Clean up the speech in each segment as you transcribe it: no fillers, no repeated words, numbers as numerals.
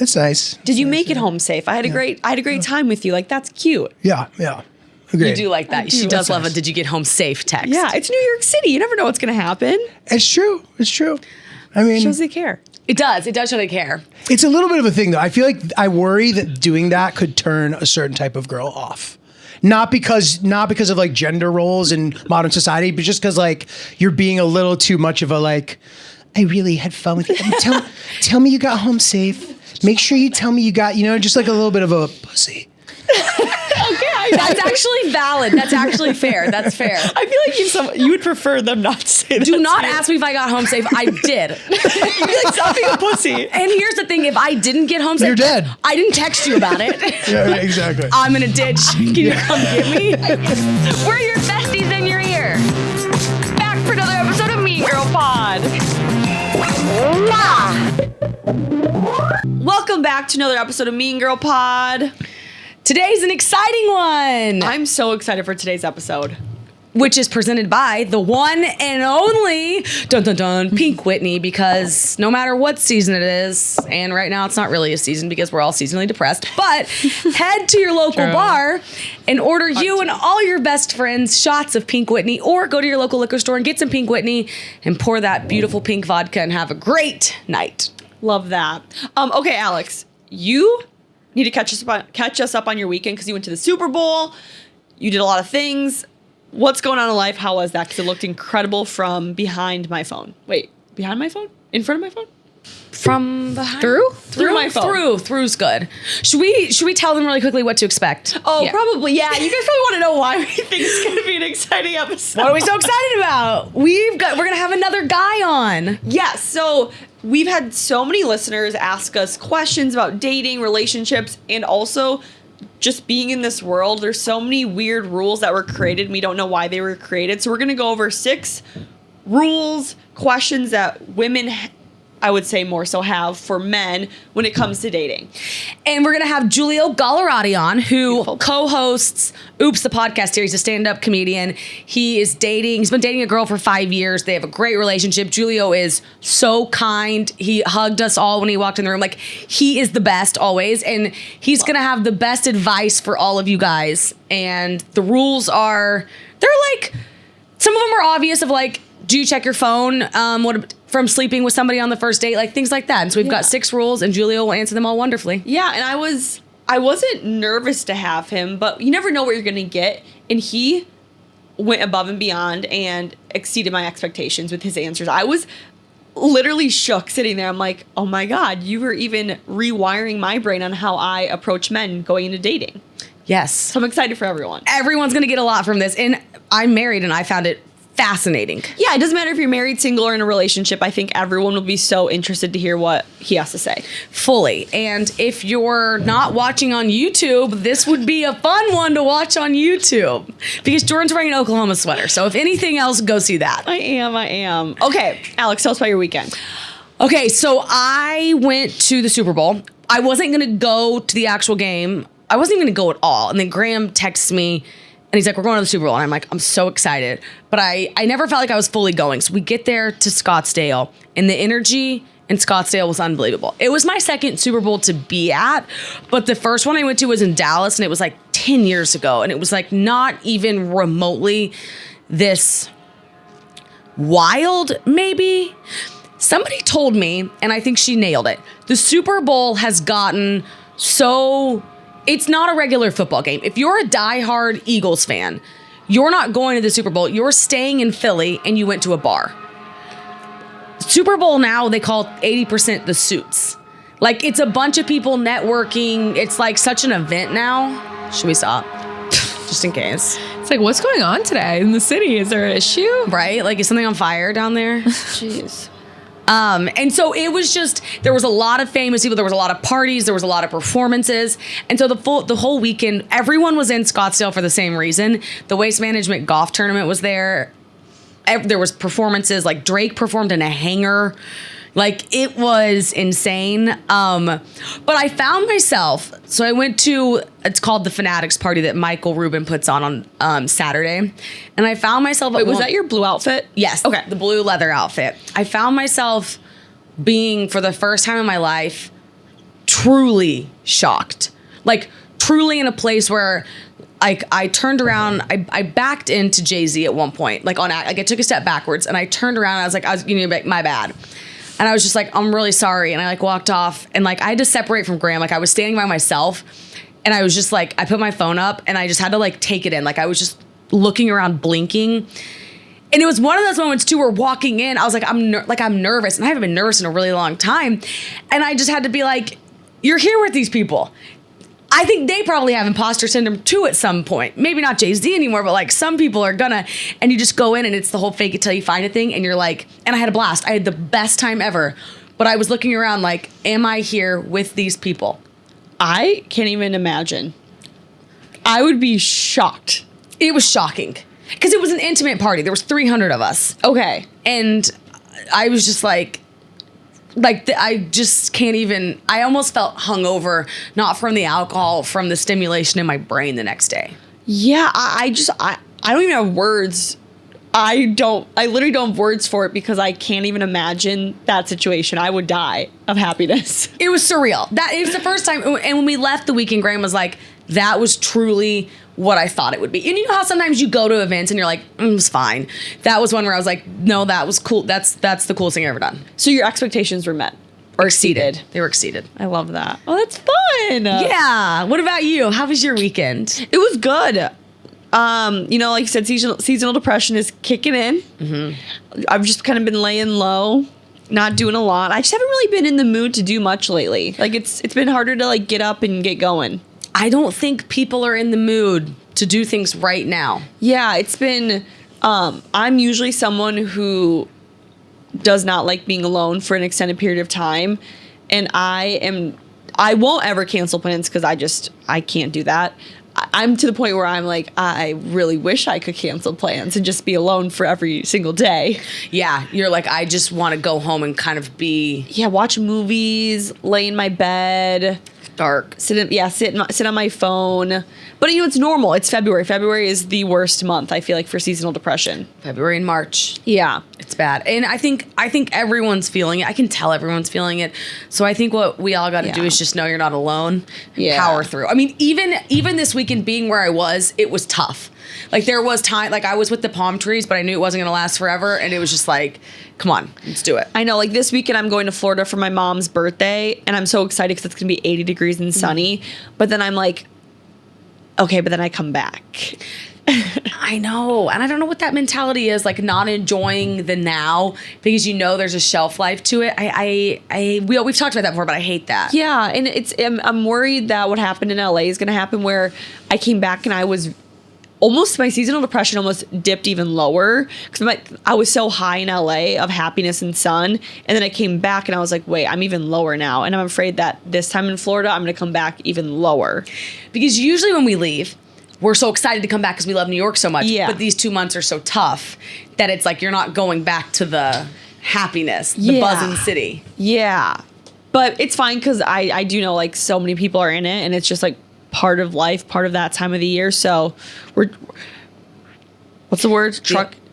It's nice. Did you make it home safe? I had a great time with you. Like, that's cute. Yeah. Agreed. You do like that. She does love a "Did you get home safe?" text. Yeah, it's New York City. You never know what's going to happen. It's true. I mean, Shows they care. It does. It does show they care. it's a little bit of a thing, though. I feel like I worry that doing that could turn a certain type of girl off. Not because of like gender roles in modern society, but just because like you're being a little too much of a like, I really had fun with you. Tell me you got home safe. Make sure you tell me you got, just like a little bit of a pussy. Okay, That's actually valid. That's actually fair. That's fair. I feel like you would prefer them not to say that. Do not ask me if I got home safe. I did. You'd be like, stop being a pussy. And here's the thing: if I didn't get home safe, You're dead. I didn't text you about it. Yeah, exactly. I'm in a ditch. Can you come get me? We're your besties in your ear. Back for another episode of Mean Girl Pod. Welcome back to another episode of Mean Girl Pod. Today's an exciting one, I'm so excited for today's episode. which is presented by the one and only Pink Whitney, because no matter what season it is, and right now it's not really a season because we're all seasonally depressed, but head to your local bar and order you and all your best friends shots of Pink Whitney, or go to your local liquor store and get some Pink Whitney and pour that beautiful pink vodka and have a great night. Love that. Okay, Alex, you need to catch us up on your weekend because you went to the Super Bowl. You did a lot of things. What's going on in life? How was that? Because it looked incredible from behind my phone. Wait, behind my phone? In front of my phone? From behind? Through my phone. Through's good. Should we tell them really quickly what to expect? Oh, yeah. Probably. Yeah, you guys probably want to know why we think it's going to be an exciting episode. What are we so excited about? We're going to have another guy on. Yeah, so we've had so many listeners ask us questions about dating, relationships, and also just being in this world. There's so many weird rules that were created, and we don't know why they were created. So we're going to go over 6 rules, questions that women, I would say more so, have for men when it comes to dating. And we're going to have Giulio Gallarotti on, who co-hosts Oops, the podcast series, a stand-up comedian. He's been dating a girl for 5 years. They have a great relationship. Julio is so kind. He hugged us all when he walked in the room. Like, he is the best always. And he's going to have the best advice for all of you guys. And the rules they're like, some of them are obvious of like, do you check your phone from sleeping with somebody on the first date? Like things like that. And so we've got 6 rules, and Julio will answer them all wonderfully. Yeah, and I wasn't nervous to have him, but you never know what you're going to get. And he went above and beyond and exceeded my expectations with his answers. I was literally shook sitting there. I'm like, oh my God, you were even rewiring my brain on how I approach men going into dating. Yes. So I'm excited for everyone. Everyone's going to get a lot from this. And I'm married, and I found it fascinating. Yeah, it doesn't matter if you're married, single, or in a relationship. I think everyone will be so interested to hear what he has to say. Fully. And if you're not watching on YouTube, this would be a fun one to watch on YouTube, because Jordan's wearing an Oklahoma sweater. So if anything else, go see that. I am. Okay, Alex, tell us about your weekend. Okay, so I went to the Super Bowl. I wasn't going to go to the actual game. I wasn't even going to go at all. And then Graham texts me, and he's like, we're going to the Super Bowl. And I'm like, I'm so excited. But I never felt like I was fully going. So we get there to Scottsdale, and the energy in Scottsdale was unbelievable. It was my second Super Bowl to be at, but the first one I went to was in Dallas, and it was like 10 years ago. And it was like not even remotely this wild, maybe. Somebody told me, and I think she nailed it, the Super Bowl has gotten so... It's not a regular football game. If you're a diehard Eagles fan, you're not going to the Super Bowl. You're staying in Philly, and you went to a bar. Super Bowl now, they call 80% the suits. Like, it's a bunch of people networking. It's like such an event now. Should we stop? Just in case. It's like, what's going on today in the city? Is there an issue? Right? Like, is something on fire down there? Jeez. And so it was just, there was a lot of famous people, there was a lot of parties, there was a lot of performances. And so the whole weekend, everyone was in Scottsdale for the same reason. The Waste Management golf tournament was there. There was performances, like Drake performed in a hangar. Like, it was insane. But I found myself, so I went to, it's called the Fanatics Party that Michael Rubin puts on Saturday. And I found myself... Wait, was that your blue outfit? Yes. Okay. The blue leather outfit. I found myself being, for the first time in my life, truly shocked. Like, truly in a place where I turned around, I backed into Jay-Z at one point, like I took a step backwards, and I turned around and I was like, my bad. And I was just like, I'm really sorry. And I like walked off, and like I had to separate from Graham. Like I was standing by myself, and I was just like, I put my phone up and I just had to like take it in. Like I was just looking around, blinking. And it was one of those moments too where walking in, I was like, I'm nervous, and I haven't been nervous in a really long time. And I just had to be like, you're here with these people. I think they probably have imposter syndrome too at some point. Maybe not Jay-Z anymore, but like some people are gonna. And you just go in and it's the whole fake it till you find it thing. And you're like, and I had a blast. I had the best time ever. But I was looking around like, am I here with these people? I can't even imagine. I would be shocked. It was shocking. Because it was an intimate party. There was 300 of us. Okay. And I was just like I just can't even, I almost felt hungover, not from the alcohol, from the stimulation in my brain the next day. Yeah, I don't even have words. I literally don't have words for it because I can't even imagine that situation. I would die of happiness. It was surreal. It was the first time, and when we left the weekend, Graham was like, that was truly what I thought it would be. And you know how sometimes you go to events and you're like, it was fine. That was one where I was like, no, that was cool. That's the coolest thing I've ever done. So your expectations were met or exceeded. They were exceeded. I love that. Oh, that's fun. Yeah. What about you? How was your weekend? It was good. Like you said, seasonal depression is kicking in. Mm-hmm. I've just kind of been laying low, not doing a lot. I just haven't really been in the mood to do much lately. Like it's been harder to like get up and get going. I don't think people are in the mood to do things right now. Yeah, it's been, I'm usually someone who does not like being alone for an extended period of time. And I won't ever cancel plans because I can't do that. I'm to the point where I'm like, I really wish I could cancel plans and just be alone for every single day. Yeah, you're like, I just want to go home and kind of be... Yeah, watch movies, lay in my bed. Dark. Sit on my phone. But it's normal. It's February. February is the worst month, I feel like, for seasonal depression. February and March. Yeah. It's bad. And I think everyone's feeling it. I can tell everyone's feeling it. So I think what we all got to do is just know you're not alone. Yeah. Power through. I mean, even this weekend being where I was, it was tough. Like there was time, like I was with the palm trees, but I knew it wasn't going to last forever. And it was just like, come on, let's do it. I know, like this weekend I'm going to Florida for my mom's birthday. And I'm so excited because it's going to be 80 degrees and sunny. But then I'm like, okay, but then I come back. I know. And I don't know what that mentality is, like not enjoying the now because there's a shelf life to it. We've talked about that before, but I hate that. Yeah. And I'm worried that what happened in LA is going to happen where I came back and I was my seasonal depression almost dipped even lower because I was so high in LA of happiness and sun. And then I came back and I was like, wait, I'm even lower now. And I'm afraid that this time in Florida, I'm going to come back even lower. Because usually when we leave, we're so excited to come back because we love New York so much. Yeah. But these 2 months are so tough that it's like you're not going back to the happiness, the buzzing city. Yeah. But it's fine because I do know like so many people are in it and it's just like part of life, part of that time of the year. So what's the word?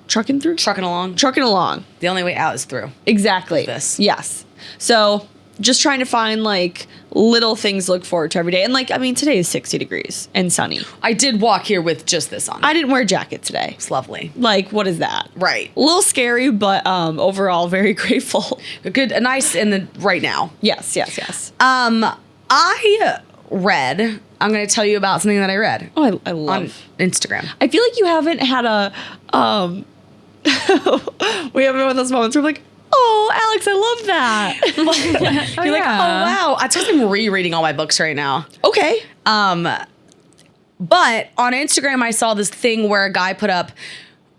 Trucking through? Trucking along. Trucking along. The only way out is through. Exactly. This. Yes. So just trying to find like little things to look forward to every day. And like, I mean, today is 60 degrees and sunny. I did walk here with just this on. I didn't wear a jacket today. It's lovely. Like, what is that? Right. A little scary, but overall very grateful. A nice in the right now. Yes. I read, I'm going to tell you about something that I read. Oh, I love on Instagram. I feel like you haven't had a we haven't had those moments where I'm like, oh, Alex, I love that. You're like, oh wow. I just am rereading all my books right now. Okay. But on Instagram, I saw this thing where a guy put up,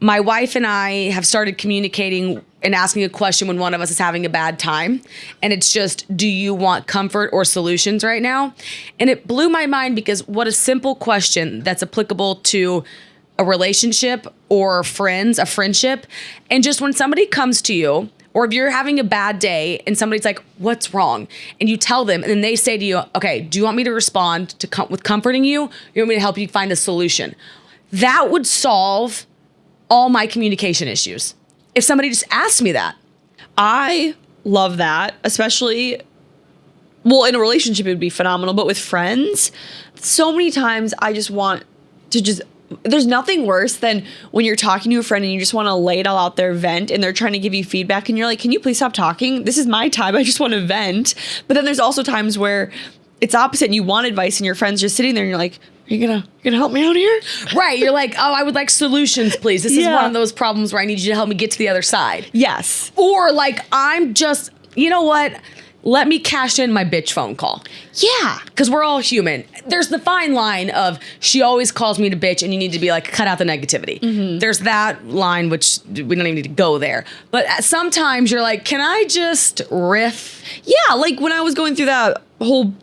my wife and I have started communicating and asking a question when one of us is having a bad time. And it's just, do you want comfort or solutions right now? And it blew my mind because what a simple question that's applicable to a relationship or friends, a friendship. And just when somebody comes to you, or if you're having a bad day and somebody's like, what's wrong? And you tell them, and then they say to you, okay, do you want me to respond with comforting you? You want me to help you find a solution? That would solve all my communication issues. If somebody just asked me that. I love that, especially well, in a relationship, it would be phenomenal. But with friends, so many times I just want to just, there's nothing worse than when you're talking to a friend and you just want to lay it all out there, vent, and they're trying to give you feedback. And you're like, can you please stop talking? This is my time. I just want to vent. But then there's also times where it's opposite and you want advice and your friend's just sitting there and you're like, are you gonna help me out here? Right. You're like, oh, I would like solutions, please. This is one of those problems where I need you to help me get to the other side. Yes. Or like, I'm just, you know what? Let me cash in my bitch phone call. Yeah. Because we're all human. There's the fine line of she always calls me to bitch and you need to be like, cut out the negativity. There's that line, which we don't even need to go there. But sometimes you're like, can I just riff? Yeah. Like when I was going through that whole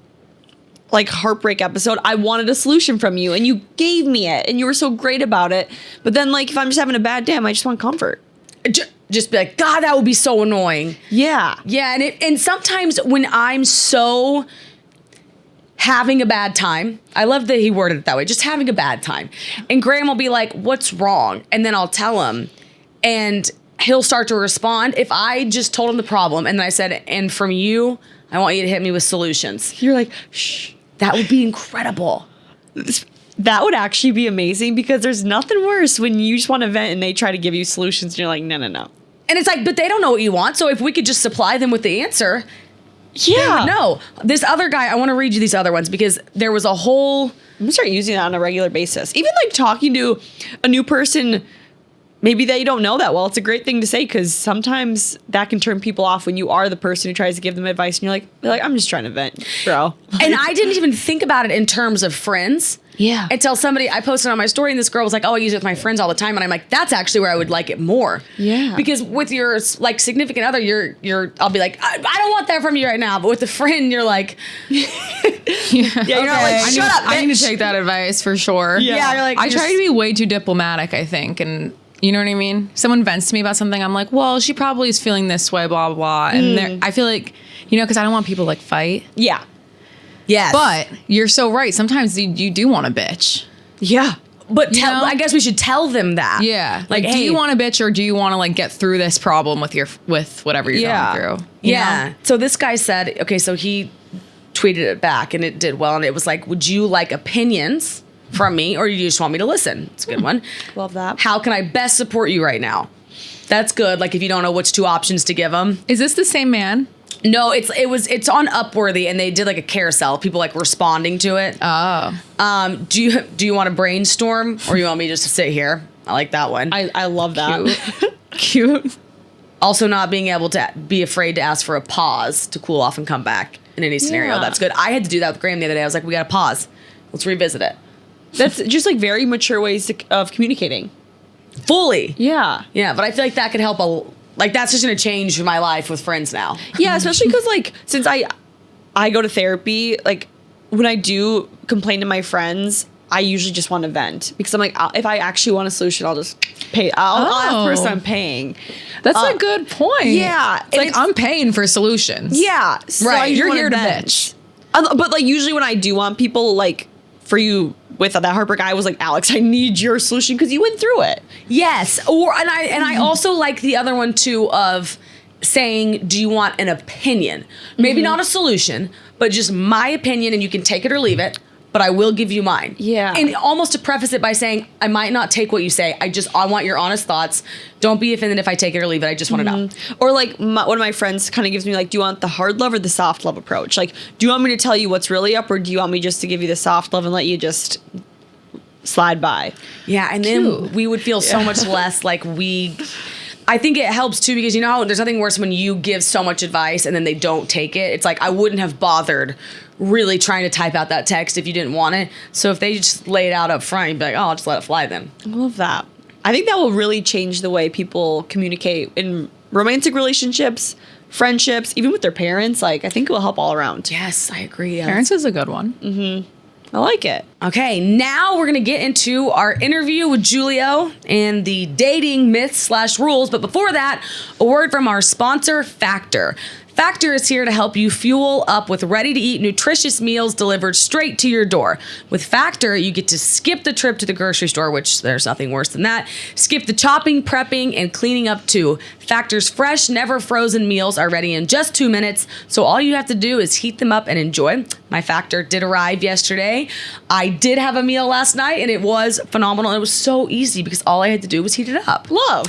like heartbreak episode, I wanted a solution from you and you gave me it and you were so great about it. But then like if I'm just having a bad day, I just want comfort. Just be like, God, that would be so annoying. Yeah. Yeah, and sometimes when I'm so having a bad time, I love that he worded it that way, just having a bad time. And Graham will be like, what's wrong? And then I'll tell him. And he'll start to respond. If I just told him the problem and then I said, and from you, I want you to hit me with solutions. You're like, shh. That would be incredible. That would actually be amazing because there's nothing worse when you just want to vent and they try to give you solutions and you're like, no. And it's like, but they don't know what you want. So if we could just supply them with the answer, yeah. they would know. This other guy, I want to read you these other ones because there was a whole... I'm going to start using that on a regular basis. Even like talking to a new person, maybe they don't know that well. It's a great thing to say because sometimes that can turn people off when you are the person who tries to give them advice and you're like, I'm just trying to vent, bro. And I didn't even think about it in terms of friends. Yeah. Until somebody, I posted on my story and this girl was like, oh, I use it with my friends all the time. And I'm like, that's actually where I would like it more. Yeah. Because with your like significant other, I'll be like, I don't want that from you right now. But with a friend, you're like, yeah, you're not like, shut up, bitch. I need to take that advice for sure. Yeah, you're like, I try to be way too diplomatic, I think. And you know what I mean? Someone vents to me about something. I'm like, well, she probably is feeling this way, blah, blah, blah. And I feel like, because I don't want people to like fight. Yeah. yes. But you're so right. Sometimes you do want a bitch. Yeah. But You know? I guess we should tell them that. Yeah. Like, do hey, you want a bitch or do you want to like get through this problem with whatever you're going through? You Yeah. know? So this guy said, okay, so he tweeted it back and it did well. And it was like, would you like opinions from me or do you just want me to listen? It's a good one. Love that. How can I best support you right now? That's good. Like if you don't know which two options to give them. Is this the same man? No, it's on Upworthy and they did like a carousel. People like responding to it. Oh. Do you want to brainstorm or you want me just to sit here? I like that one. I love that. Cute. Also not being able to be afraid to ask for a pause to cool off and come back in any scenario. Yeah. That's good. I had to do that with Graham the other day. I was like, we got to pause. Let's revisit it. That's just like very mature ways of communicating. Fully. Yeah. Yeah, but I feel like that could help that's just going to change my life with friends now. Yeah, especially because like since I go to therapy, like when I do complain to my friends, I usually just want to vent because I'm like, if I actually want a solution, I'll just pay. I'll ask the person I'm paying. That's a good point. Yeah, It's like I'm paying for solutions. Yeah, so Right, I just you're wanna here to vent. bitch. But like usually when I do want people, like for you with that heartbreak, I was like, Alex, I need your solution because you went through it. Yes. And I also like the other one too of saying, do you want an opinion? Maybe not a solution, but just my opinion and you can take it or leave it, but I will give you mine. Yeah. And almost to preface it by saying, I might not take what you say. I want your honest thoughts. Don't be offended if I take it or leave it. I just want to know. Or like one of my friends kind of gives me like, do you want the hard love or the soft love approach? Like, do you want me to tell you what's really up or do you want me just to give you the soft love and let you just slide by? Yeah. And then we would feel so much less like I think it helps too because there's nothing worse when you give so much advice and then they don't take it. It's like I wouldn't have bothered really trying to type out that text if you didn't want it. So if they just lay it out up front, you'd be like, oh, I'll just let it fly then. I love that. I think that will really change the way people communicate in romantic relationships, friendships, even with their parents. Like, I think it will help all around. Yes, I agree. Parents is a good one. I like it. Okay, now we're going to get into our interview with Julio and the dating myths / rules. But before that, a word from our sponsor, Factor. Factor is here to help you fuel up with ready-to-eat, nutritious meals delivered straight to your door. With Factor, you get to skip the trip to the grocery store, which there's nothing worse than that. Skip the chopping, prepping, and cleaning up too. Factor's fresh, never frozen meals are ready in just 2 minutes, so all you have to do is heat them up and enjoy. My Factor did arrive yesterday. I did have a meal last night, and it was phenomenal. It was so easy because all I had to do was heat it up. Love.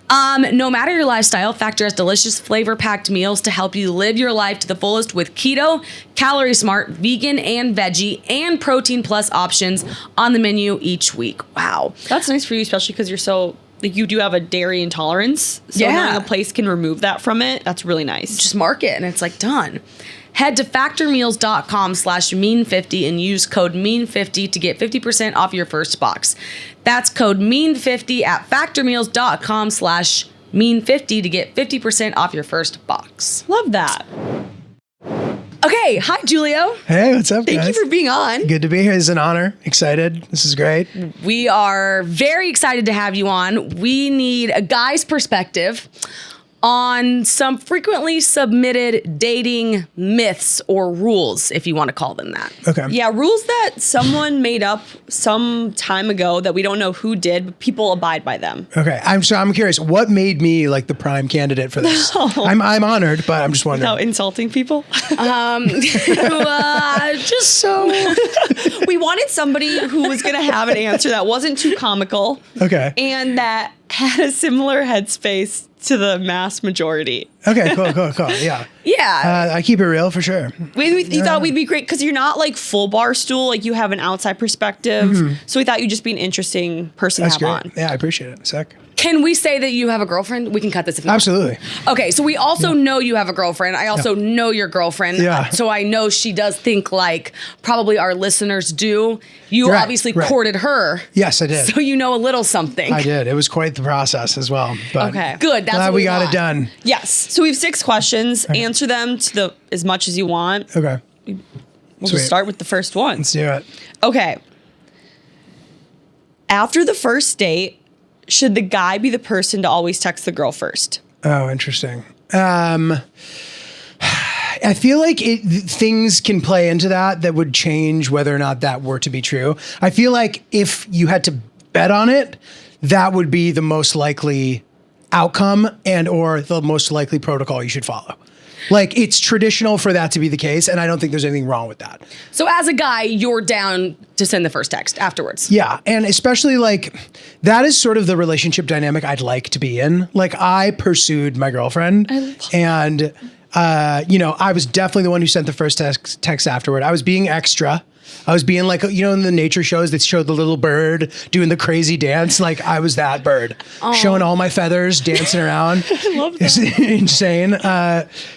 No matter your lifestyle, Factor has delicious flavor-packed meals to help you live your life to the fullest with keto, calorie smart, vegan and veggie, and protein plus options on the menu each week. Wow. That's nice for you, especially because you're so, like, you do have a dairy intolerance. So knowing a place can remove that from it, that's really nice. Just mark it and it's like done. Head to factormeals.com/mean50 and use code mean50 to get 50% off your first box. That's code mean50 at factormeals.com/mean50 to get 50% off your first box. Love that. Okay, hi Julio. Hey, what's up, guys? Thank you for being on. Good to be here. It's an honor. Excited. This is great. We are very excited to have you on. We need a guy's perspective on some frequently submitted dating myths or rules, if you want to call them that. Okay. Yeah, rules that someone made up some time ago that we don't know who did, but people abide by them. Okay. I'm curious. What made me like the prime candidate for this? I'm honored, but I'm just wondering. Without insulting people. Just so We wanted somebody who was going to have an answer that wasn't too comical. Okay. And that had a similar headspace to the mass majority. Okay. Cool. Yeah. yeah. I keep it real for sure. We thought we'd be great because you're not like full bar stool. Like you have an outside perspective. So we thought you'd just be an interesting person That's to have great. on. Yeah, I appreciate it. Sick. Can we say that you have a girlfriend? We can cut this if not. Absolutely. Okay, so we also know you have a girlfriend. I also know your girlfriend. Yeah. So I know she does think like probably our listeners do. You Right, obviously right. courted her. Yes, I did. So you know a little something. I did. It was quite the process as well. But Okay. Good. That's glad what we got want. it done. Yes. So we have 6 questions. Answer them to as much as you want. Okay. We'll Sweet. just start with the first one. Let's do it. Okay. After the first date, should the guy be the person to always text the girl first? Oh, interesting. I feel like things can play into that would change whether or not that were to be true. I feel like if you had to bet on it, that would be the most likely outcome and or the most likely protocol you should follow. Like it's traditional for that to be the case, and I don't think there's anything wrong with that. So as a guy, you're down to send the first text afterwards. Yeah, and especially like that is sort of the relationship dynamic I'd like to be in. Like I pursued my girlfriend, and I was definitely the one who sent the first text afterward. I was being extra. I was being like, in the nature shows that showed the little bird doing the crazy dance. Like I was that bird, showing all my feathers, dancing around. I love that. It's insane.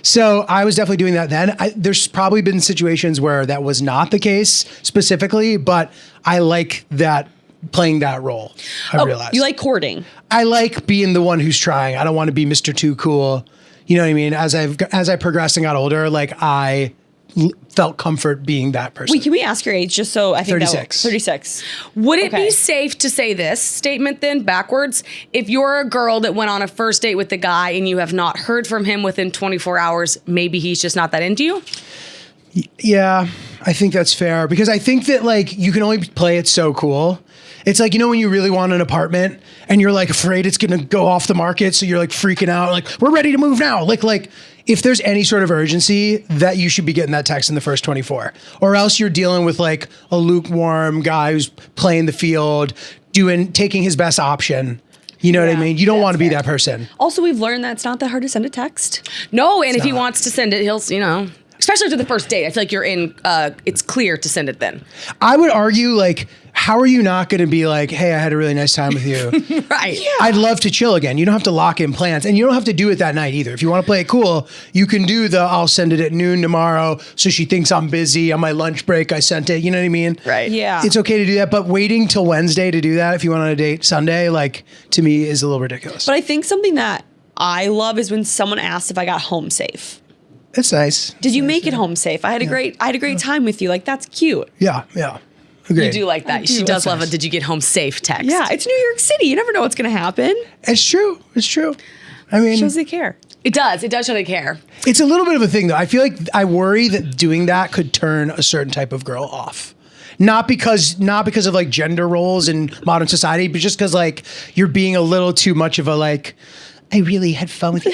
So I was definitely doing that then. There's probably been situations where that was not the case specifically, but I like that playing that role. I realized. You like courting. I like being the one who's trying. I don't want to be Mr. Too Cool. You know what I mean? As I progressed and got older, like I felt comfort being that person. Wait, can we ask your age just so I think 36. 36. Would it Okay. be safe to say this statement then backwards? If you're a girl that went on a first date with the guy and you have not heard from him within 24 hours, maybe he's just not that into you? Yeah, I think that's fair because I think that like you can only play it so cool. It's like, when you really want an apartment and you're like afraid it's going to go off the market. So you're like freaking out, like we're ready to move now. Like if there's any sort of urgency that you should be getting that text in the first 24 or else you're dealing with like a lukewarm guy who's playing the field, taking his best option. You know what I mean? You don't want to be that person. Also, we've learned that it's not that hard to send a text. No, and if he not. wants to send it, he'll, especially after the first date, I feel like you're in, it's clear to send it then. I would argue like, how are you not going to be like, hey, I had a really nice time with you. Right. Yeah. I'd love to chill again. You don't have to lock in plans and you don't have to do it that night either. If you want to play it cool, you can do I'll send it at noon tomorrow. So she thinks I'm busy on my lunch break. I sent it. You know what I mean? Right. Yeah. It's okay to do that, but waiting till Wednesday to do that if you went on a date Sunday, like to me is a little ridiculous. But I think something that I love is when someone asks if I got home safe. It's nice. Did you make it home safe? I had a great time with you. Like that's cute. Yeah. Agreed. You do like that. She does love a "Did you get home safe?" text. Yeah, it's New York City. You never know what's going to happen. It's true. I mean, Shows they care. It does. It does show they care. It's a little bit of a thing though. I feel like I worry that doing that could turn a certain type of girl off. Not because of like gender roles in modern society, but just because like you're being a little too much of a like, I really had fun with you.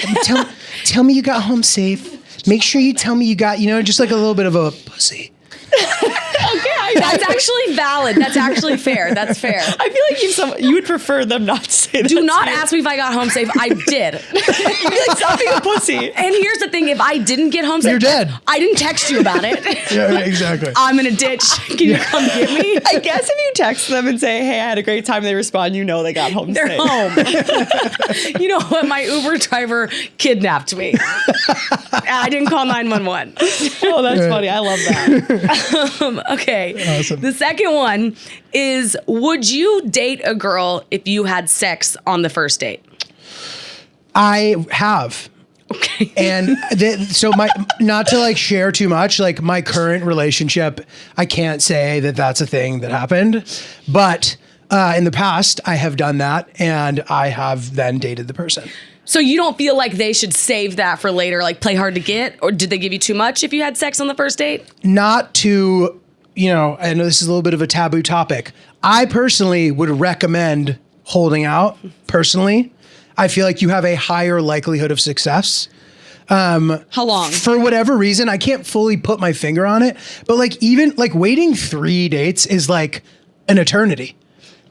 Tell me you got home safe. Make sure you tell me you got, just like a little bit of a pussy. Okay, That's actually valid. That's actually fair. That's fair. I feel like you would prefer them not to say that. Do not ask me if I got home safe. I did. You'd be like, stop being a pussy. And here's the thing: if I didn't get home safe, You're dead. I didn't text you about it. Yeah, exactly. I'm in a ditch. Can you come get me? I guess if you text them and say, hey, I had a great time, they respond, they got home They're safe. home. You know what? My Uber driver kidnapped me. I didn't call 911. Oh, that's funny. I love that. Okay. Awesome. The second one is: would you date a girl if you had sex on the first date? I have. Okay. And so not to like share too much, like my current relationship, I can't say that that's a thing that happened, but in the past I have done that and I have then dated the person. So you don't feel like they should save that for later, like play hard to get? Or did they give you too much if you had sex on the first date? Not to, I know this is a little bit of a taboo topic. I personally would recommend holding out personally. I feel like you have a higher likelihood of success. How long? For whatever reason, I can't fully put my finger on it, but like even like waiting 3 dates is like an eternity.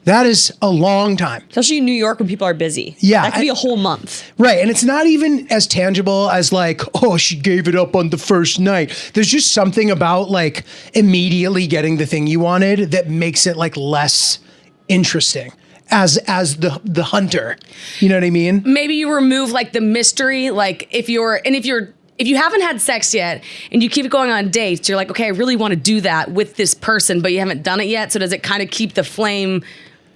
That is a long time. Especially in New York when people are busy. Yeah, That could be a whole month. Right. And it's not even as tangible as like, oh, she gave it up on the first night. There's just something about like immediately getting the thing you wanted that makes it like less interesting as the hunter. You know what I mean? Maybe you remove like the mystery, like if you haven't had sex yet and you keep going on dates, you're like, okay, I really want to do that with this person, but you haven't done it yet. So does it kind of keep the flame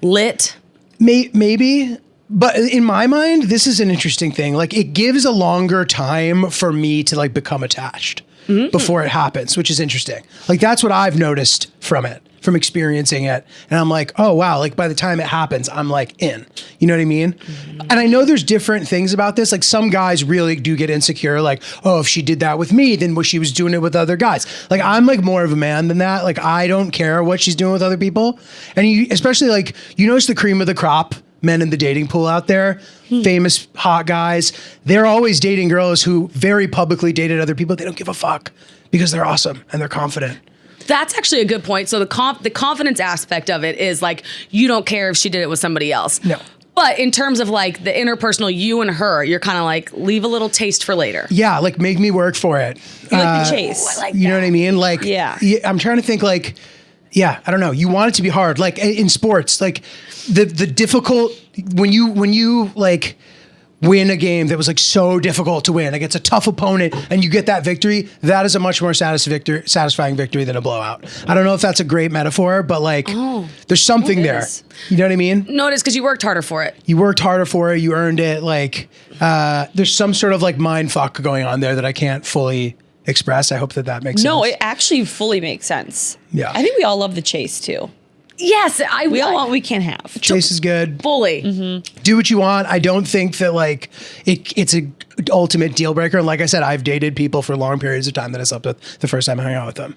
lit? Maybe. But in my mind, this is an interesting thing. Like it gives a longer time for me to like become attached before it happens, which is interesting. Like that's what I've noticed from experiencing it. And I'm like, oh wow, like by the time it happens, I'm like in. You know what I mean? And I know there's different things about this. Like some guys really do get insecure, like, oh, if she did that with me, then she was doing it with other guys. Like I'm like more of a man than that. Like I don't care what she's doing with other people. And you especially like, you notice the cream of the crop men in the dating pool out there, famous hot guys, they're always dating girls who very publicly dated other people. They don't give a fuck because they're awesome and they're confident. That's actually a good point. So the confidence aspect of it is like, you don't care if she did it with somebody else. No. But in terms of like the interpersonal, you and her, you're kind of like, leave a little taste for later. Yeah, like make me work for it. You like the chase. I like You know what I mean? Like, Yeah. I'm trying to think like, yeah, I don't know. You want it to be hard. Like in sports, like the difficult, when you like win a game that was like so difficult to win, like it's a tough opponent and you get that victory, that is a much more satisfying victory than a blowout. I don't know if that's a great metaphor, but like there's something there. is. You know what I mean? No, it is because you worked harder for it. You worked harder for it. You earned it. Like there's some sort of like mind fuck going on there that I can't fully express. I hope that makes sense. No, it actually fully makes sense. Yeah. I think we all love the chase too. Yes, We all want, we can't have. Chase is good. fully. Do what you want. I don't think that like it's a ultimate deal breaker. And like I said, I've dated people for long periods of time that I slept with the first time I hung out with them.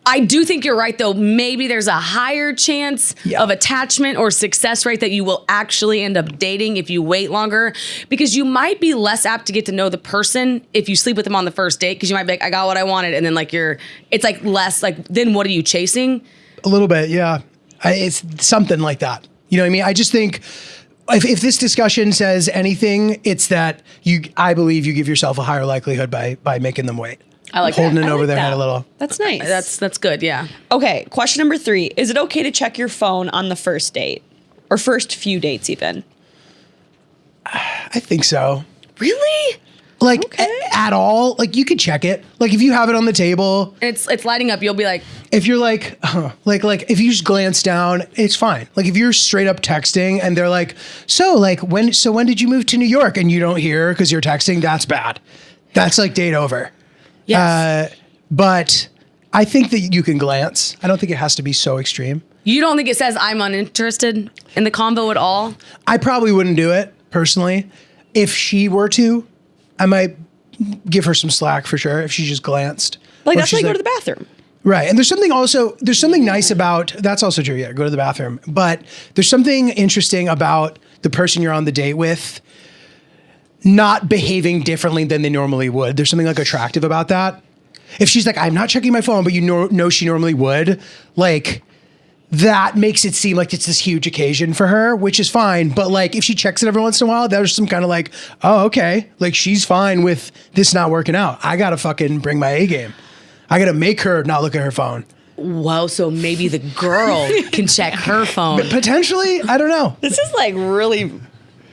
I do think you're right, though. Maybe there's a higher chance of attachment or success rate that you will actually end up dating if you wait longer, because you might be less apt to get to know the person if you sleep with them on the first date, because you might be like, I got what I wanted. And then like it's like less like, then what are you chasing? A little bit, yeah. It's something like that. You know what I mean? I just think if this discussion says anything, it's that I believe you give yourself a higher likelihood by making them wait. I like holding that. it I over like their that. head a little. That's nice. That's good, yeah. Okay, question number 3. Is it okay to check your phone on the first date? Or first few dates even? I think so. Really? Like at all, like you could check it. Like if you have it on the table, It's lighting up. You'll be like, if you're like, like if you just glance down, it's fine. Like if you're straight up texting and they're like, when did you move to New York? And you don't hear because you're texting, that's bad. That's like date over. yes. But I think that you can glance. I don't think it has to be so extreme. You don't think it says I'm uninterested in the convo at all? I probably wouldn't do it personally. If she were to, I might give her some slack for sure if she just glanced. Like Or if that's why she's you go to the bathroom. Right. And there's something nice about, that's also true. Yeah. Go to the bathroom. But there's something interesting about the person you're on the date with not behaving differently than they normally would. There's something like attractive about that. If she's like, I'm not checking my phone, but you know she normally would, like that makes it seem like it's this huge occasion for her, which is fine. But like if she checks it every once in a while, there's some kind of like, oh, okay. Like she's fine with this not working out. I got to fucking bring my A game. I got to make her not look at her phone. Whoa, so maybe the girl can check her phone. Potentially, I don't know. This is like really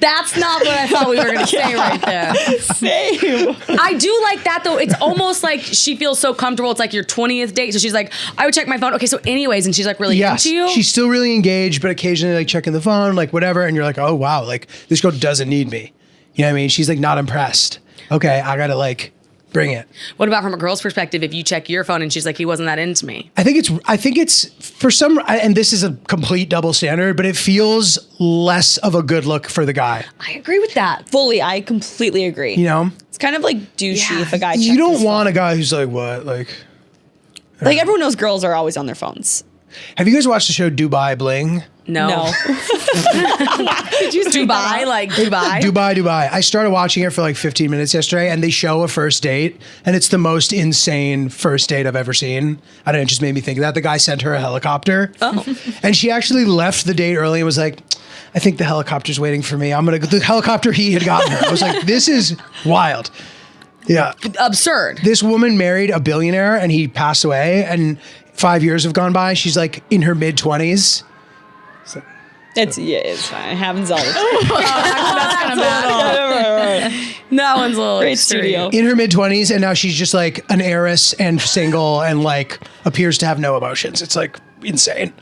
That's not what I thought we were going to say right there. same. I do like that, though. It's almost like she feels so comfortable. It's like your 20th date. So she's like, I would check my phone. Okay, so anyways, and she's like really Yes, into you. she's still really engaged, but occasionally like checking the phone, like whatever, and you're like, oh wow, like this girl doesn't need me. You know what I mean? She's like not impressed. Okay, I gotta like bring it. What about from a girl's perspective if you check your phone and she's like, he wasn't that into me? I think it's for some, and this is a complete double standard, but it feels less of a good look for the guy. I agree with that. Fully, I completely agree. You know, It's kind of like douchey if a guy. you checks don't his want phone. a guy who's like, what, like. Everyone knows girls are always on their phones. Have you guys watched the show Dubai Bling? No. Did you Dubai? Like Dubai? Dubai. I started watching it for like 15 minutes yesterday, and they show a first date, and it's the most insane first date I've ever seen. I don't know, it just made me think of that. The guy sent her a helicopter. Oh. And she actually left the date early and was like, I think the helicopter's waiting for me. The helicopter he had gotten her. I was like, this is wild. Yeah. Absurd. This woman married a billionaire and he passed away, and 5 years have gone by. She's like in her mid-20s. It's fine. It happens all the time. That's kind of bad. That one's a little Great extreme. studio. In her mid-20s, and now she's just like an heiress and single and like appears to have no emotions. It's like insane.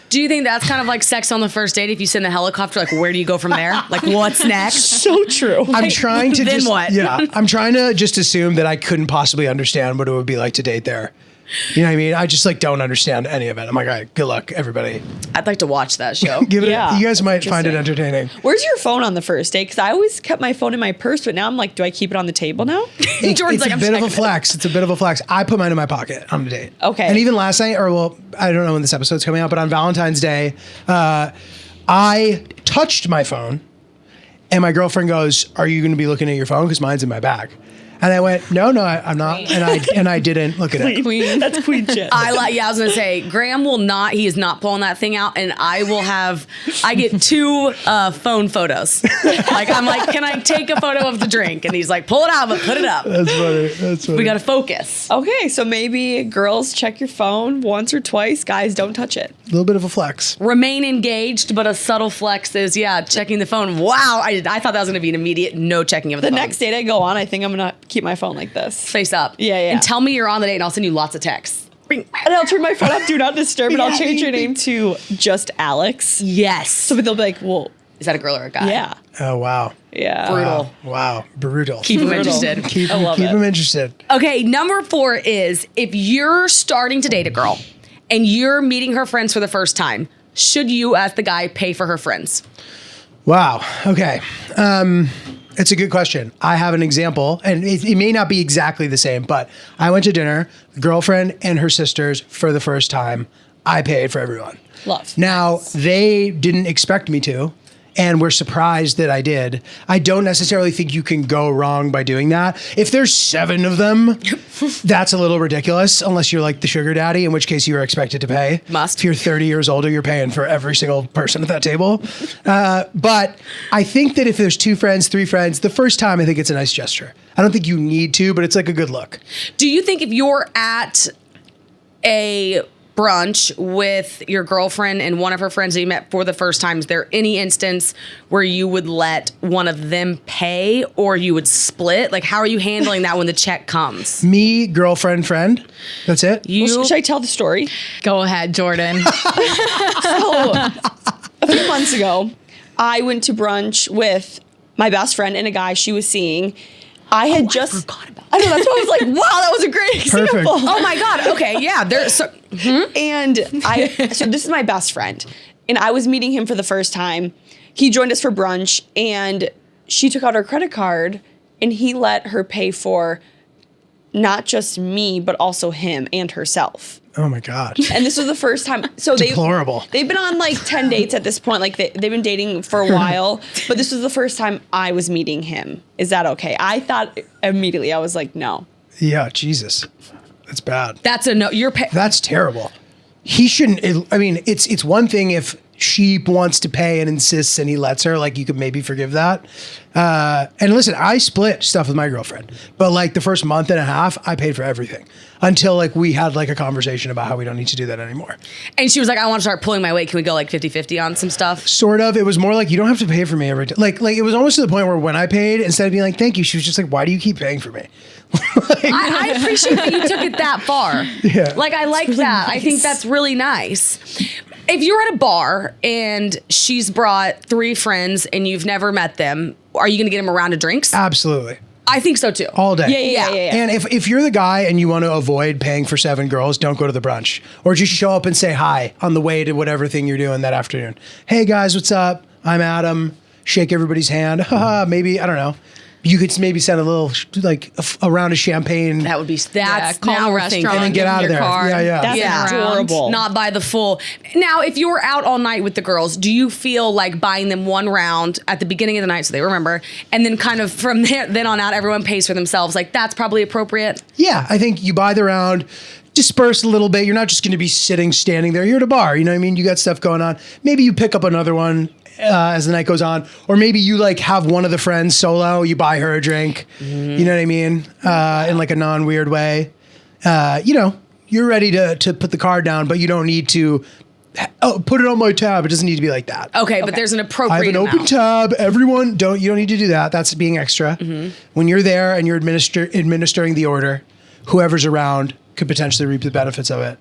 Do you think that's kind of like sex on the first date? If you send a helicopter, like where do you go from there? Like what's next? So true. I'm trying to Then just what? Yeah, I'm trying to just assume that I couldn't possibly understand what it would be like to date there. You know what I mean? I just like don't understand any of it. I'm like, all right, good luck, everybody. I'd like to watch that show. Give it. Yeah, You guys might find it interesting. entertaining. Where's your phone on the first date? Because I always kept my phone in my purse, but now I'm like, do I keep it on the table now? Jordan's it's like, a I'm bit of a checking it. flex. It's a bit of a flex. I put mine in my pocket on a date. Okay. And even last night, or well, I don't know when this episode's coming out, but on Valentine's Day, I touched my phone, and my girlfriend goes, "Are you going to be looking at your phone? Because mine's in my bag." And I went, "No, I'm not." And I didn't look at it. Queen. That's queen shit. I was gonna say Graham will not. He is not pulling that thing out, and I get 2 phone photos. Like I'm like, can I take a photo of the drink? And he's like, pull it out, but put it up. That's funny. That's funny. We gotta focus. Okay, so maybe girls check your phone once or twice. Guys, don't touch it. A little bit of a flex. Remain engaged, but a subtle flex is checking the phone. Wow, I thought that was gonna be an immediate no checking of the The phone. next date I go on, I think I'm gonna keep my phone like this. Face up. Yeah. And tell me you're on the date, and I'll send you lots of texts. And I'll turn my phone off, do not disturb, and I'll change your name to just Alex. Yes. So they'll be like, well, Is that a girl or a guy? yeah. Oh wow. Yeah. Brutal. Wow. Brutal. Keep them Brutal. interested. Keep I love it. them interested. Okay, number 4 is if you're starting to date a girl and you're meeting her friends for the first time, should you, as the guy, pay for her friends? Wow. Okay. It's a good question. I have an example, and it may not be exactly the same, but I went to dinner, girlfriend and her sisters for the first time. I paid for everyone. Love. Now, they didn't expect me to, and were surprised that I did. I don't necessarily think you can go wrong by doing that. If there's 7 of them, that's a little ridiculous, unless you're like the sugar daddy, in which case you are expected to pay. Must. If you're 30 years older, you're paying for every single person at that table. But I think that if there's 2 friends, 3 friends, the first time I think it's a nice gesture. I don't think you need to, but it's like a good look. Do you think if you're at a brunch with your girlfriend and one of her friends that you met for the first time, is there any instance where you would let one of them pay or you would split? Like, how are you handling that when the check comes? Me, girlfriend, friend. That's it. Should I tell the story? Go ahead, Jordan. A few months ago, I went to brunch with my best friend and a guy she was seeing. I had just forgot about I know, that's why I was like, wow, that was a great example. Perfect. Oh my God. Okay. Yeah. And so this is my best friend, and I was meeting him for the first time. He joined us for brunch, and she took out her credit card and he let her pay for not just me, but also him and herself. Oh my God. And this was the first time. So Deplorable. they've been on like 10 dates at this point. Like they've been dating for a while, but this was the first time I was meeting him. Is that okay? I thought immediately, I was like, no. Yeah, Jesus. That's bad. That's a no. That's terrible. He shouldn't. I mean, it's one thing if she wants to pay and insists and he lets her, like you could maybe forgive that. And listen, I split stuff with my girlfriend, but like the first month and a half, I paid for everything until like we had like a conversation about how we don't need to do that anymore. And she was like, I want to start pulling my weight. Can we go like 50-50 on some stuff? Sort of. It was more like, you don't have to pay for me every time. Like it was almost to the point where when I paid, instead of being like, thank you, she was just like, why do you keep paying for me? I appreciate that you took it that far. Yeah. Like, I like that. I think that's really nice. If you're at a bar and she's brought 3 friends and you've never met them, are you going to get them a round of drinks? Absolutely. I think so too. All day. Yeah. And if you're the guy and you want to avoid paying for 7 girls, don't go to the brunch. Or just show up and say hi on the way to whatever thing you're doing that afternoon. Hey guys, what's up? I'm Adam. Shake everybody's hand. Maybe, I don't know. You could maybe send a little, like a round of champagne. That would be, that's call now a we're restaurant thinking. And then get out of your there. car. Yeah. That's Yeah. adorable. Not by the full. Now, if you're out all night with the girls, do you feel like buying them one round at the beginning of the night so they remember, and then kind of from there, then on out, everyone pays for themselves? Like, that's probably appropriate. Yeah, I think you buy the round, disperse a little bit. You're not just going to be standing there. You're at a bar. You know what I mean? You got stuff going on. Maybe you pick up another one as the night goes on, or maybe you like have one of the friends solo. You buy her a drink. You know what I mean? In like a non-weird way. You're ready to put the card down, but you don't need to. Oh, put it on my tab. It doesn't need to be like that. Okay, but there's an appropriate I have an open amount. tab. Everyone, you don't need to do that. That's being extra. When you're there and you're administering the order, whoever's around could potentially reap the benefits of it.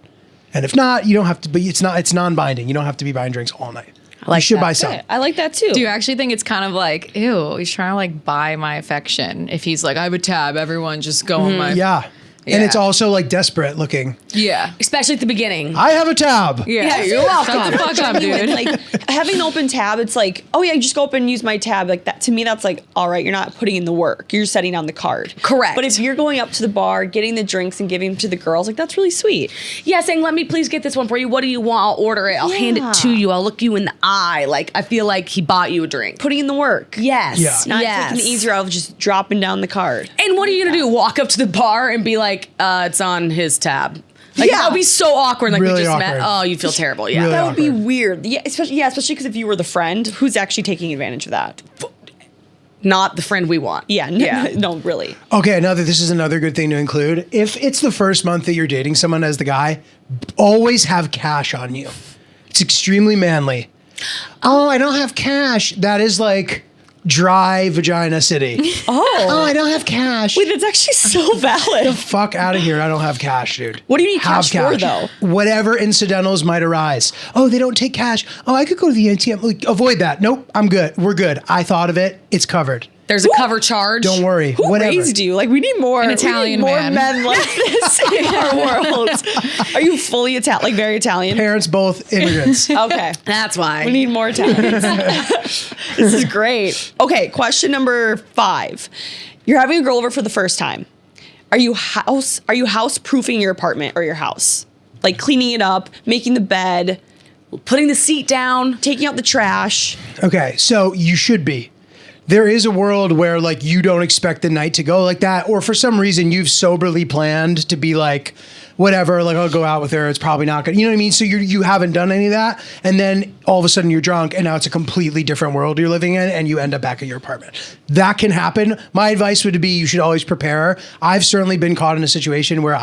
And if not, you don't have to. But it's non-binding. You don't have to be buying drinks all night. like you should that. buy some. Okay, I like that too. Do you actually think it's kind of like, ew, he's trying to like buy my affection? If he's like, I have a tab, everyone just go on my. Yeah. And it's also like desperate looking. Yeah. Especially at the beginning. I have a tab. Yeah. you're welcome. Shut the fuck up, dude. Like having an open tab, it's like, oh yeah, just go up and use my tab. Like that to me, that's like, all right, you're not putting in the work. You're setting down the card. Correct. But if you're going up to the bar, getting the drinks and giving them to the girls, like that's really sweet. Yeah, saying, let me please get this one for you. What do you want? I'll order it. I'll hand it to you. I'll look you in the eye. Like, I feel like he bought you a drink. Putting in the work. Yes. Yeah. Not yes. taking the easy route of just dropping down the card. And what are you going to do? Walk up to the bar and be like, it's on his tab. Like, Yeah. that would be so awkward. Like, Really we just awkward. met. Oh, you feel terrible. Yeah. Really That would be awkward. weird. Yeah, especially because if you were the friend, who's actually taking advantage of that? Not the friend we want. Yeah, no, really. Okay, this is another good thing to include. If it's the first month that you're dating someone as the guy, always have cash on you. It's extremely manly. Oh, I don't have cash. That is like dry vagina city. Oh, I don't have cash. Wait, that's actually so valid. Fuck out of here. I don't have cash, dude. What do you need Have cash for, though? Whatever incidentals might arise. Oh, they don't take cash. Oh, I could go to the ATM. Like, avoid that. Nope, I'm good. We're good. I thought of it. It's covered. There's a cover charge. Don't worry. Who Whatever. raised you? Like, we need more. An Italian we need more man. men like this in our world. Are you fully Italian? Like very Italian? Parents both immigrants. Okay. That's why. We need more Italians. This is great. Okay, question number 5. You're having a girl over for the first time. Are you house proofing your apartment or your house? Like cleaning it up, making the bed, putting the seat down. taking out the trash. Okay, so you should be. There is a world where like you don't expect the night to go like that, or for some reason you've soberly planned to be like, whatever, like I'll go out with her. It's probably not good. You know what I mean? So you haven't done any of that, and then all of a sudden you're drunk, and now it's a completely different world you're living in, and you end up back at your apartment. That can happen. My advice would be you should always prepare. I've certainly been caught in a situation where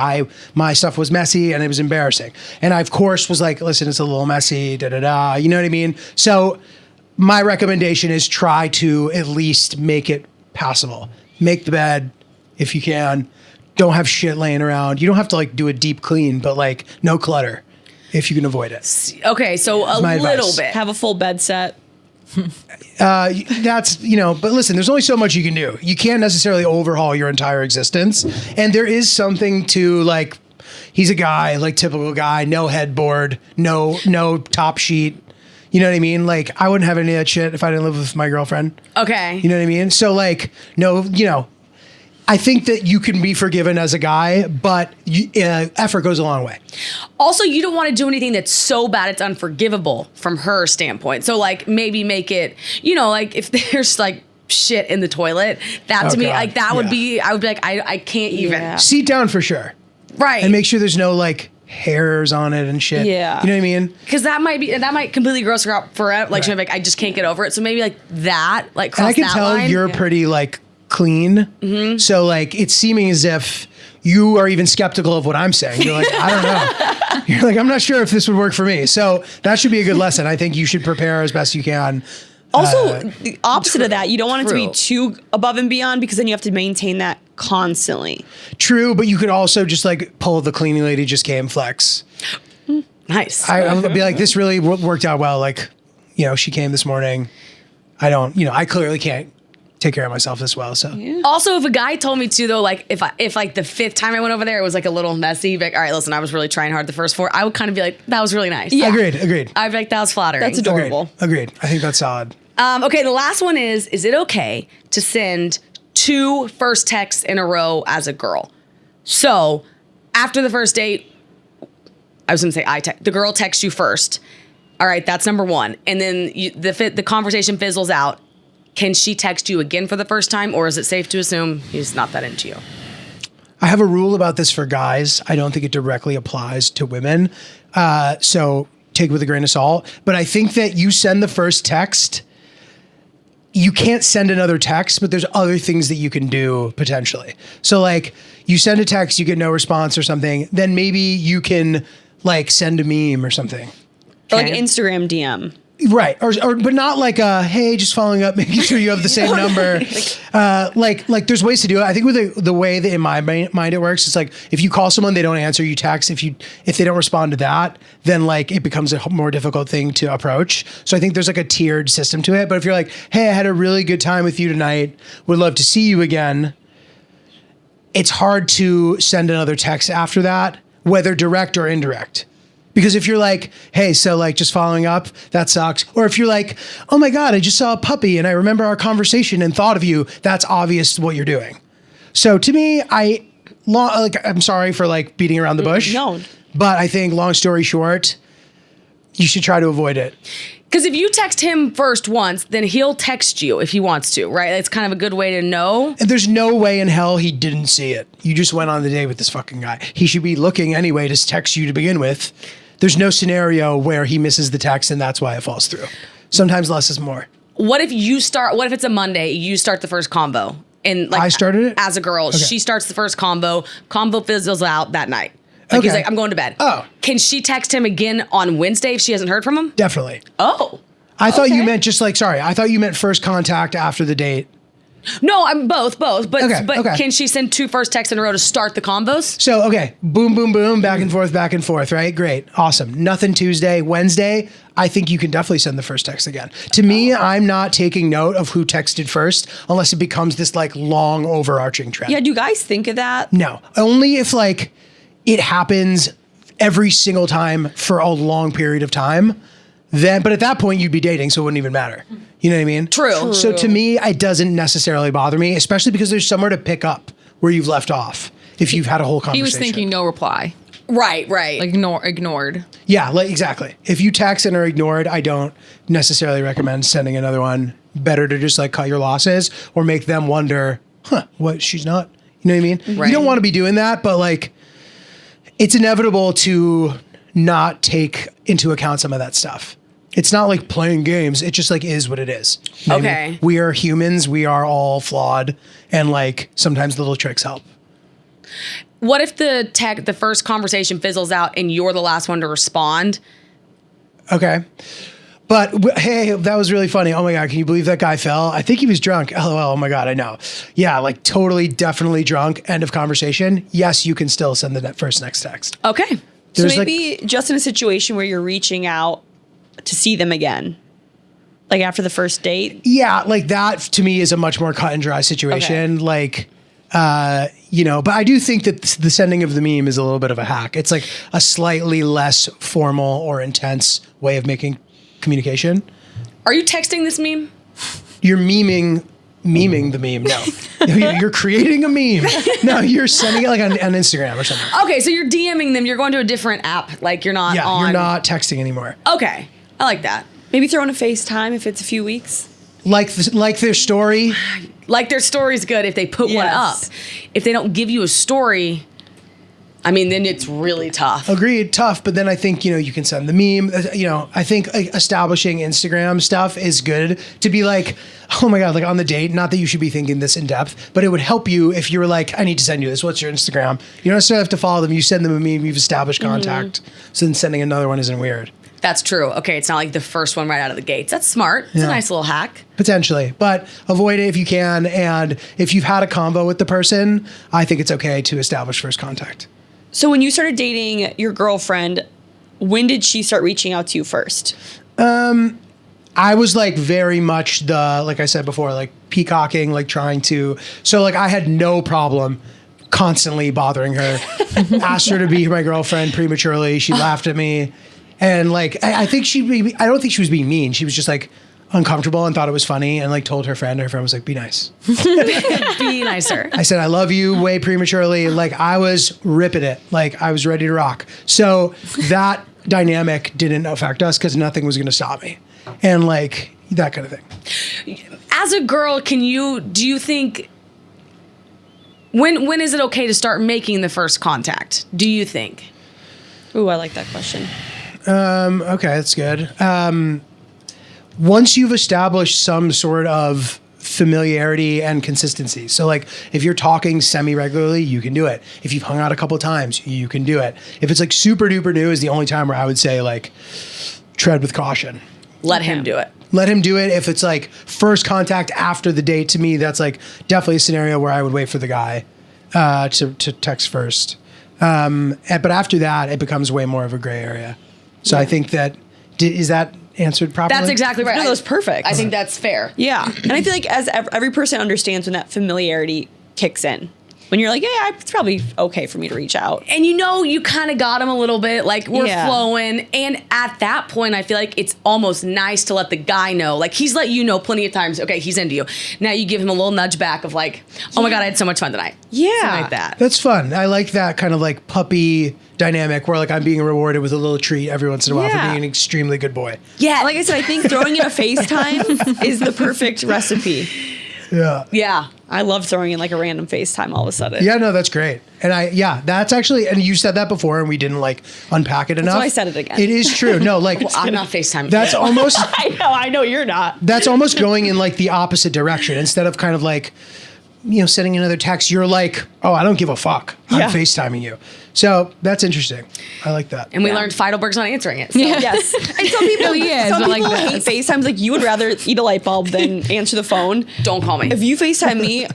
my stuff was messy and it was embarrassing, and I of course was like, listen, it's a little messy, da da da. You know what I mean? So my recommendation is try to at least make it passable. Make the bed if you can. Don't have shit laying around. You don't have to like do a deep clean, but like no clutter if you can avoid it. Okay, so a my little advice. bit. Have a full bed set. That's, but listen, there's only so much you can do. You can't necessarily overhaul your entire existence. And there is something to like, he's a guy, like typical guy, no headboard, no top sheet. You know what I mean? Like I wouldn't have any of that shit if I didn't live with my girlfriend. Okay. You know what I mean? So like, no, I think that you can be forgiven as a guy, but effort goes a long way. Also, you don't want to do anything that's so bad it's unforgivable from her standpoint. So like maybe make it, like if there's like shit in the toilet, that to me, God. like that would be, I would be like, I can't even. Yeah. Seat down for sure. Right. And make sure there's no like hairs on it and shit. Yeah. You know what I mean? Because that might completely gross her out forever. Like she'll be like, I just can't get over it. So maybe like that, like cross And I can that tell line. you're pretty like clean. Mm-hmm. So like it's seeming as if you are even skeptical of what I'm saying. You're like, I don't know. You're like, I'm not sure if this would work for me. So that should be a good lesson. I think you should prepare as best you can. Also, the opposite of that, you don't want it to be True. too above and beyond because then you have to maintain that constantly. True, but you could also just like pull the cleaning lady just came flex. Nice. I would be like, this really worked out well. Like, she came this morning. I clearly can't take care of myself this well. So Also, if a guy told me to though, like if like the 5th time I went over there, it was like a little messy. Like, all right, listen, I was really trying hard the first 4. I would kind of be like, that was really nice. Yeah. Agreed. I'd be like, that was flattering. That's adorable. Agreed. I think that's solid. Okay, the last one is it okay to send 2 first texts in a row as a girl? So after the first date, I was gonna say the girl texts you first. All right, that's number 1, and then the conversation fizzles out. Can she text you again for the first time, or is it safe to assume he's not that into you? I have a rule about this for guys. I don't think it directly applies to women. So take it with a grain of salt. But I think that you send the first text, you can't send another text, but there's other things that you can do potentially. So like you send a text, you get no response or something, then maybe you can like send a meme or something. Or like Okay. Instagram DM. Right. Or but not like hey, just following up, making sure you have the same number. Like there's ways to do it. I think with the way that in my mind it works, it's like if you call someone, they don't answer, you text. If they don't respond to that, then like it becomes a more difficult thing to approach. So I think there's like a tiered system to it. But if you're like, hey, I had a really good time with you tonight, would love to see you again, it's hard to send another text after that, whether direct or indirect. Because if you're like, hey, so like just following up, that sucks. Or if you're like, oh my God, I just saw a puppy and I remember our conversation and thought of you, that's obvious what you're doing. So to me, I'm sorry for like beating around the bush. No. But I think long story short, you should try to avoid it. Because if you text him first once, then he'll text you if he wants to, right? It's kind of a good way to know. And there's no way in hell he didn't see it. You just went on the date with this fucking guy. He should be looking anyway to text you to begin with. There's no scenario where he misses the text and that's why it falls through. Sometimes less is more. What if it's a Monday, you start the first combo? And like I started it? as a girl, she starts the first combo fizzles out that night. Like he's Okay. like, I'm going to bed. Oh. Can she text him again on Wednesday if she hasn't heard from him? Definitely. Oh. I thought you Okay. meant I thought you meant first contact after the date. No, I'm both. But Okay. can she send 2 first texts in a row to start the combos? So, okay, boom, boom, boom, back and forth, right? Great. Awesome. Nothing Tuesday. Wednesday, I think you can definitely send the first text again. To me, I'm not taking note of who texted first unless it becomes this like long overarching trend. Yeah, do you guys think of that? No, only if like it happens every single time for a long period of time. But at that point you'd be dating, so it wouldn't even matter. You know what I mean? True. So to me, it doesn't necessarily bother me, especially because there's somewhere to pick up where you've left off if you've had a whole conversation. He was thinking no reply, Right. like ignored. Yeah, like exactly. If you text and are ignored, I don't necessarily recommend sending another one. Better to just like cut your losses or make them wonder, what, she's not? You know what I mean? Right. You don't want to be doing that, but like it's inevitable to not take into account some of that stuff. It's not like playing games. It just like is what it is. You know what I mean? Okay. We are humans. We are all flawed. And like sometimes little tricks help. What if the first conversation fizzles out and you're the last one to respond? Okay. But hey, that was really funny. Oh my God, can you believe that guy fell? I think he was drunk. LOL. Oh my God, I know. Yeah, like totally, definitely drunk. End of conversation. Yes, you can still send the next text. Okay. So There's, maybe just in a situation where you're reaching out to see them again, like after the first date. Yeah, like that to me is a much more cut and dry situation. Okay. Like, but I do think that the sending of the meme is a little bit of a hack. It's like a slightly less formal or intense way of making communication. Are you texting this meme? You're memeing memeing the meme. No, you're creating a meme. No, you're sending it like on Instagram or something. Okay, so you're DMing them. You're going to a different app. Like you're not Yeah, on. you're not texting anymore. Okay, I like that. Maybe throw in a FaceTime if it's a few weeks. Like their story. Like their story's good if they put one up. Yes. If they don't give you a story, I mean, then it's really tough. Agreed, tough. But then I think, you can send the meme. I think like, establishing Instagram stuff is good to be like, oh my God, like on the date. Not that you should be thinking this in depth, but it would help you if you were like, I need to send you this. What's your Instagram? You don't necessarily have to follow them. You send them a meme, you've established contact. So then sending another one isn't weird. That's true. Okay, it's not like the first one right out of the gates. That's smart. It's a nice little hack. Potentially, but avoid it if you can. And if you've had a convo with the person, I think it's okay to establish first contact. So when you started dating your girlfriend, when did she start reaching out to you first? I was like very much like I said before, like peacocking, like trying to. So like I had no problem constantly bothering her. Asked her to be my girlfriend prematurely. She laughed at me. And like, I think I don't think she was being mean. She was just like uncomfortable and thought it was funny and like told her friend. Her friend was like, be nice. Be nicer. I said, I love you way prematurely. Like I was ripping it. Like I was ready to rock. So that dynamic didn't affect us because nothing was going to stop me. And like that kind of thing. As a girl, do you think, when is it okay to start making the first contact? Do you think? Ooh, I like that question. Okay, that's good. Once you've established some sort of familiarity and consistency. So like if you're talking semi-regularly, you can do it. If you've hung out a couple of times, you can do it. If it's like super duper new is the only time where I would say like tread with caution. Let him do it. Let him do it. If it's like first contact after the date, to me, that's like definitely a scenario where I would wait for the guy to text first. But after that, it becomes way more of a gray area. So I think that, is that answered properly? That's exactly right. No, that was perfect. I think that's fair. Yeah. And I feel like as every person understands when that familiarity kicks in. When you're like, yeah, it's probably okay for me to reach out. And you kind of got him a little bit, like we're flowing. And at that point, I feel like it's almost nice to let the guy know. Like he's let you know plenty of times, okay, he's into you. Now you give him a little nudge back of like, oh my God, I had so much fun tonight. Yeah. Something like that. That's fun. I like that kind of like puppy dynamic where like I'm being rewarded with a little treat every once in a while for being an extremely good boy. Yeah. Like I said, I think throwing in a FaceTime is the perfect recipe. Yeah. Yeah. I love throwing in like a random FaceTime all of a sudden. Yeah, no, that's great. And that's actually, and you said that before and we didn't like unpack it enough. why I said it again. It is true. No, like. Well, I'm not FaceTiming. That's almost. I know you're not. That's almost going in like the opposite direction. Instead of kind of like, sending another text, you're like, oh, I don't give a fuck. I'm FaceTiming you. So that's interesting. I like that. And we learned Feidelberg's not answering it. So. Yes. And some people, hate FaceTimes. Like you would rather eat a light bulb than answer the phone. Don't call me. If you FaceTime me,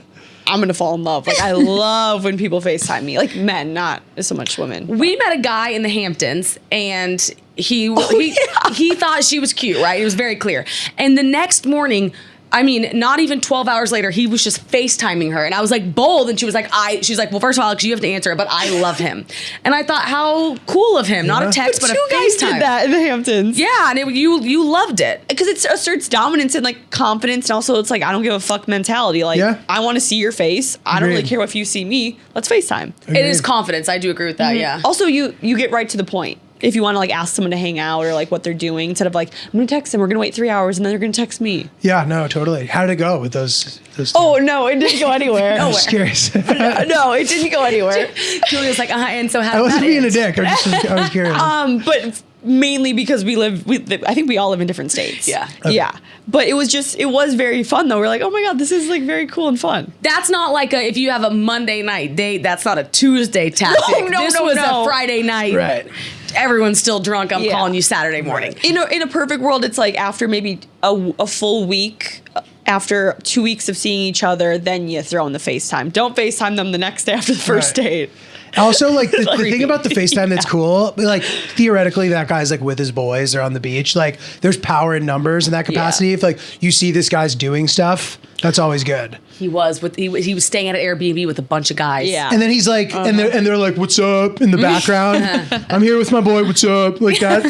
I'm going to fall in love. Like I love when people FaceTime me. Like men, not so much women. We met a guy in the Hamptons and he thought she was cute, right? It was very clear. And the next morning, I mean, not even 12 hours later, he was just FaceTiming her. And I was like, bold. And she was like, well, first of all, Alex, you have to answer it, but I love him. And I thought, how cool of him. Not a text, but a FaceTime. You guys did that in the Hamptons. Yeah, and you loved it. Because it asserts dominance and like confidence. And also it's like, I don't give a fuck mentality. Like, I want to see your face. I don't really care if you see me. Let's FaceTime. It is confidence. I do agree with that, yeah. Also, you get right to the point. If you want to like ask someone to hang out or like what they're doing, instead of like, I'm going to text them, we're going to wait 3 hours and then they're going to text me. Yeah, no, totally. How did it go with those two? Oh, no, it didn't go anywhere. I'm just curious. No, it didn't go anywhere. Julio's like, and so how did I wasn't that being end? a dick. I was curious. But mainly because I think we all live in different states. Yeah. Okay. Yeah. But it was very fun though. We're like, oh my God, this is like very cool and fun. That's not like if you have a Monday night date, that's not a Tuesday tactic. No, this no, was no. a Friday night. Right. Everyone's still drunk. I'm calling you Saturday morning. In a perfect world, it's like after maybe a full week, after 2 weeks of seeing each other, then you throw in the FaceTime. Don't FaceTime them the next day after the first date. Also, like the thing about the FaceTime that's cool, like theoretically, that guy's like with his boys or on the beach. Like, there's power in numbers in that capacity. If like you see this guy's doing stuff, that's always good. He was staying at an Airbnb with a bunch of guys. Yeah. And then he's like, and they're like, "What's up?" in the background. I'm here with my boy. What's up? Like that.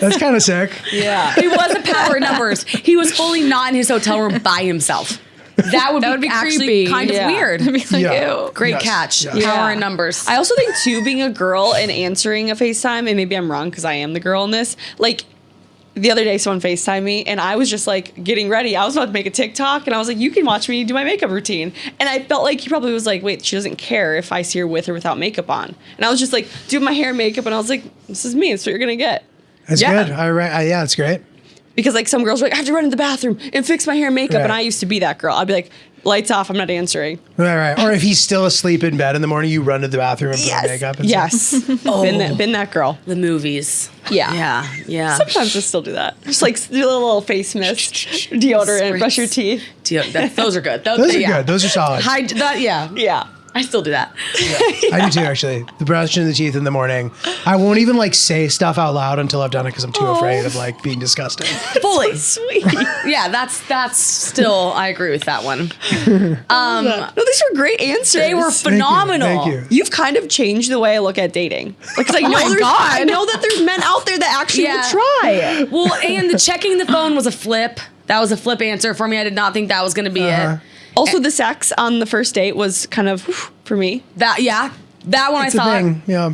That's kind of sick. Yeah. He wasn't power in numbers. He was fully not in his hotel room by himself. That would That be would be actually creepy. kind of Yeah. weird. I'd be like, Yeah. ew. Great Yes, catch. yes. Power in numbers. I also think too, being a girl and answering a FaceTime, and maybe I'm wrong because I am the girl in this. Like the other day, someone FaceTimed me, and I was just like getting ready. I was about to make a TikTok, and I was like, "You can watch me do my makeup routine." And I felt like he probably was like, "Wait, she doesn't care if I see her with or without makeup on." And I was just like doing my hair and makeup, and I was like, "This is me. It's what you're gonna get." That's Yeah. good. Yeah, it's great. Because like some girls are like, "I have to run to the bathroom and fix my hair and makeup," Right. and I used to be that girl. I'd be like, "Lights off. I'm not answering." Right. Or if he's still asleep in bed in the morning, you run to the bathroom and put on makeup. And Yes. Been that girl. The movies. Yeah. Yeah. Sometimes I still do that. Just like do a little face mist, deodorant, brush your teeth. Those are good. Those are good. Those are solid. Yeah. Yeah. I still do that. I do too, actually. The brushing the teeth in the morning. I won't even like say stuff out loud until I've done it because I'm too afraid of like being disgusting. Fully. Sweet. Yeah, that's still, I agree with that one. No, these were great answers. They were phenomenal. Thank you. You've kind of changed the way I look at dating. Like, 'cause I know my there's, God. I know that there's men out there that actually Yeah. will try. Well, and the checking the phone was a flip. That was a flip answer for me. I did not think that was going to be it. Also, the sex on the first date was kind of for me. That one It's I a thought. thing. Yeah.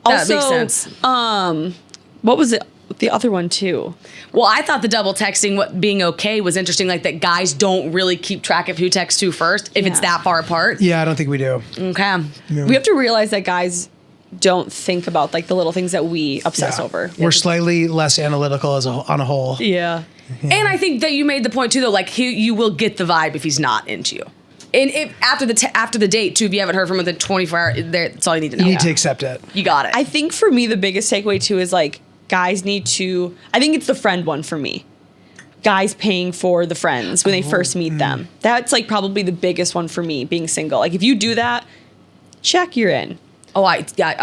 That Also, makes sense. What was it? The other one too. Well, I thought the double texting, what being okay, was interesting. Like that guys don't really keep track of who texts who first if it's Yeah. that far apart. Yeah, I don't think we do. Okay. We have to realize that guys don't think about like the little things that we obsess Yeah. over. We're slightly less analytical on a whole. Yeah. And I think that you made the point too, though. Like you will get the vibe if he's not into you. And if after the date too, if you haven't heard from him within 24 hours, that's all you need to know. You need to accept it. You got it. I think for me, the biggest takeaway too is like guys need to, I think it's the friend one for me. Guys paying for the friends when they first meet them. That's like probably the biggest one for me being single. Like if you do that, check, you're in. They got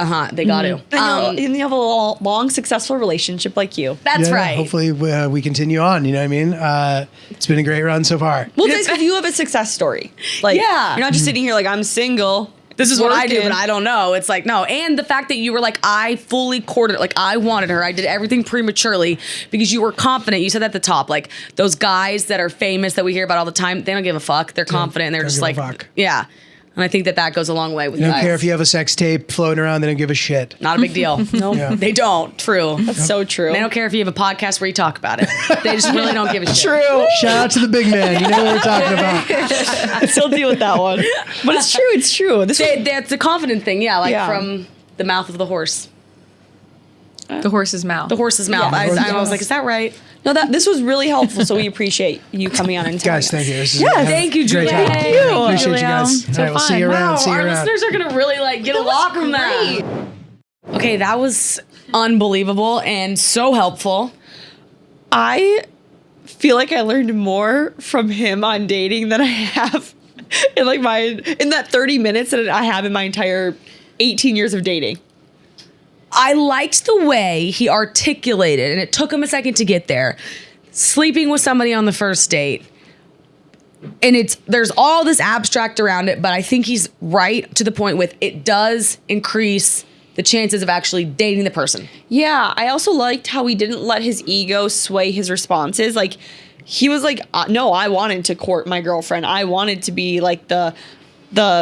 to. And you have a long, successful relationship like you. That's Yeah, right. Hopefully we continue on. You know what I mean? It's been a great run so far. Well, it's because you have a success story. Like, Yeah. you're not just sitting here like, I'm single. This is what I do, working. but I don't know. It's like, no. And the fact that you were like, I fully courted it. Like, I wanted her. I did everything prematurely because you were confident. You said at the top, like, those guys that are famous that we hear about all the time, they don't give a fuck. They're confident. And they're don't just give a like, fuck. yeah. And I think that goes a long way with They don't guys. care if you have a sex tape floating around. They don't give a shit. Not a big deal. No, Yeah. they don't. True. That's so true. They don't care if you have a podcast where you talk about it. They just really don't give a shit. True. Shout out to the big man. You know what we're talking about. I still deal with that one. But it's true. It's true. That's the confident thing. Yeah. Like Yeah. from the mouth of the horse. The horse's mouth. The horse's mouth. Yeah. I was like, is that right? No, this was really helpful. So we appreciate you coming on and telling Guys, us. thank you. This is Thank you, great Julia. job. Thank you. Appreciate you Julio. guys. So All right, we'll see fun. you around. Wow, See you our around. listeners are gonna really like get a lot from that. Okay, that was unbelievable and so helpful. I feel like I learned more from him on dating than I have in like in that 30 minutes that I have in my entire 18 years of dating. I liked the way he articulated, and it took him a second to get there. Sleeping with somebody on the first date. And there's all this abstract around it, but I think he's right to the point with it does increase the chances of actually dating the person. Yeah, I also liked how he didn't let his ego sway his responses. Like, he was like, no, I wanted to court my girlfriend. I wanted to be like the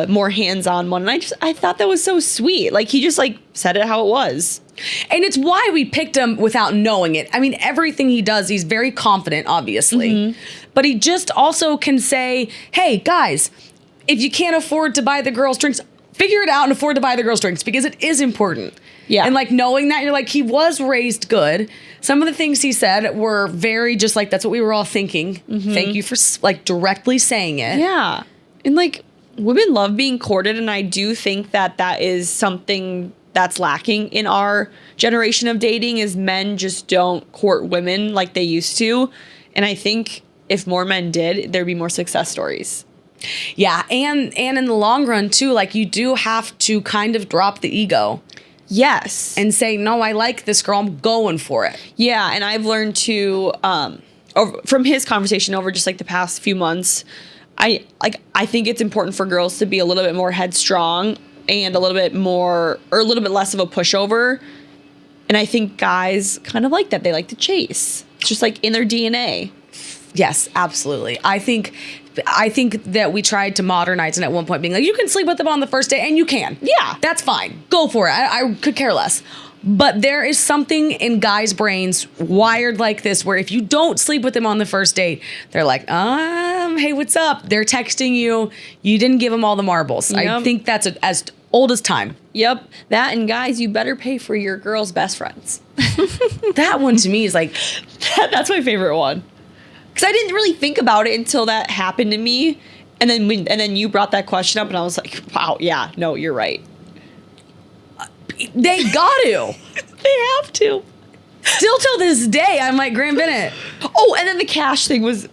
more hands-on one. And I thought that was so sweet. Like, he just like said it how it was. And it's why we picked him without knowing it. I mean, everything he does, he's very confident, obviously. But he just also can say, hey, guys, if you can't afford to buy the girls drinks, figure it out and afford to buy the girls drinks because it is important. Yeah. And like knowing that, you're like, he was raised good. Some of the things he said were very just like, that's what we were all thinking. Thank you for like directly saying it. Yeah. And like, women love being courted. And I do think that is something that's lacking in our generation of dating is men just don't court women like they used to. And I think if more men did, there'd be more success stories. Yeah. And in the long run too, like you do have to kind of drop the ego Yes. and say, no, I like this girl. I'm going for it. Yeah, and I've learned to from his conversation over just like the past few months, I think it's important for girls to be a little bit more headstrong and a little bit more or a little bit less of a pushover. And I think guys kind of like that. They like to chase. It's just like in their DNA. Yes, absolutely. I think I think that we tried to modernize, and at one point being like, you can sleep with them on the first day, and you can. Yeah. That's fine. Go for it. I could care less. But there is something in guys' brains wired like this, where if you don't sleep with them on the first date, they're like, hey, what's up? They're texting you. You didn't give them all the marbles. Yep. I think that's as old as time. Yep. That, and guys, you better pay for your girl's best friends. That one to me is like, That's my favorite one. Because I didn't really think about it until that happened to me. And then you brought that question up, and I was like, wow, yeah, no, you're right. they got to. They have to. Still till this day, I'm like, Graham Bennett. Oh, and then the cash thing was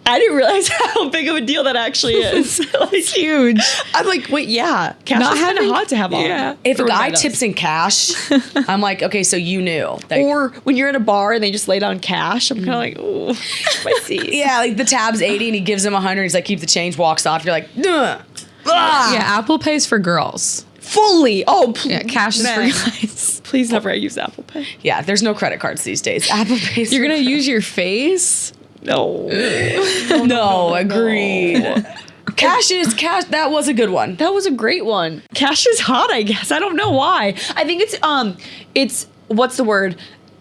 I didn't realize how big of a deal that actually is. Like, It's huge. I'm like, wait, yeah, cash Not is kind of having- hot to have on. yeah. If a For guy night tips in cash, I'm like, okay, so you knew. Like, Or when you're in a bar and they just lay down cash, I'm kind of like, ooh, spicy. yeah, like the tab's 80 and he gives him 100. He's like, keep the change, walks off. You're like, ugh. Yeah, Apple Pays for girls. Fully. Oh, Yeah, cash is for man. guys. Please never use Apple Pay. Yeah, there's no credit cards these days. Apple Pays. You're gonna use your face. No. No, agreed. Cash is cash. That was a good one. That was a great one. Cash is hot, I guess. I don't know why. I think it's what's the word?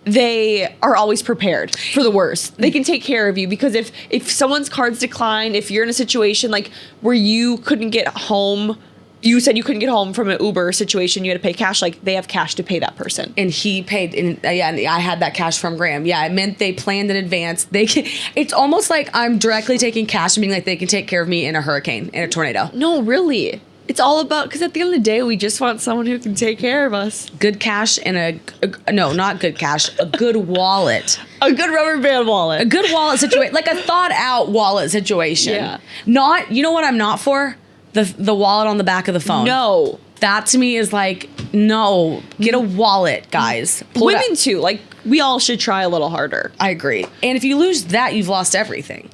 They are always prepared for the worst. They can take care of you, because if someone's cards decline, if you're in a situation like where you couldn't get home, you said you couldn't get home from an Uber situation, you had to pay cash, like they have cash to pay that person. And he paid. And yeah, and I had that cash from Graham. Yeah, it meant they planned in advance. They can. It's almost like I'm directly taking cash and being like, they can take care of me in a hurricane, in a tornado. No, really. It's all about, because at the end of the day, we just want someone who can take care of us. Good cash and no, not good cash. A good wallet. A good rubber band A wallet. good wallet situation, like a thought out wallet situation. Yeah. Not, you know what I'm not for? The wallet on the back of the phone. No. That to me is like, no, get a wallet, guys. Pull it Women out. too. Like, we all should try a little harder. I agree. And if you lose that, you've lost everything.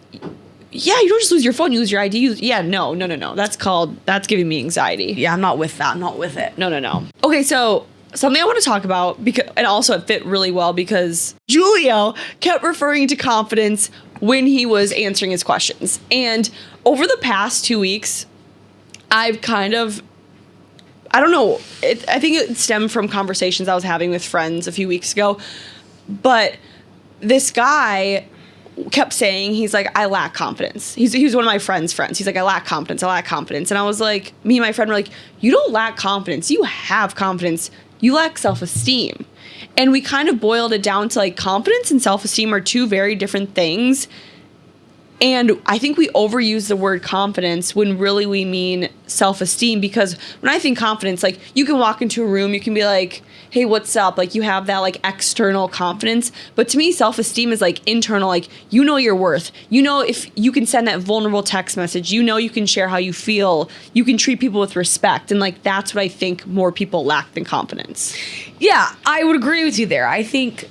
Yeah, you don't just lose your phone, you lose your ID. No. That's giving me anxiety. Yeah, I'm not with that. I'm not with it. No. Okay, so something I want to talk about, because, and also it fit really well because Julio kept referring to confidence when he was answering his questions. And over the past 2 weeks, I've kind of, I don't know, I think it stemmed from conversations I was having with friends a few weeks ago, but this guy kept saying, he's like, I lack confidence. He was one of my friends. He's like, I lack confidence. And I was like, me and my friend were like, you don't lack confidence. You have confidence. You lack self-esteem. And we kind of boiled it down to like, confidence and self-esteem are two very different things. And I think we overuse the word confidence when really we mean self-esteem, because when I think confidence, like, you can walk into a room, you can be like, hey, what's up? Like, you have that like external confidence. But to me, self-esteem is like internal, like, you know your worth. You know, if you can send that vulnerable text message, you know, you can share how you feel, you can treat people with respect. And like, that's what I think more people lack than confidence. Yeah, I would agree with you there. I think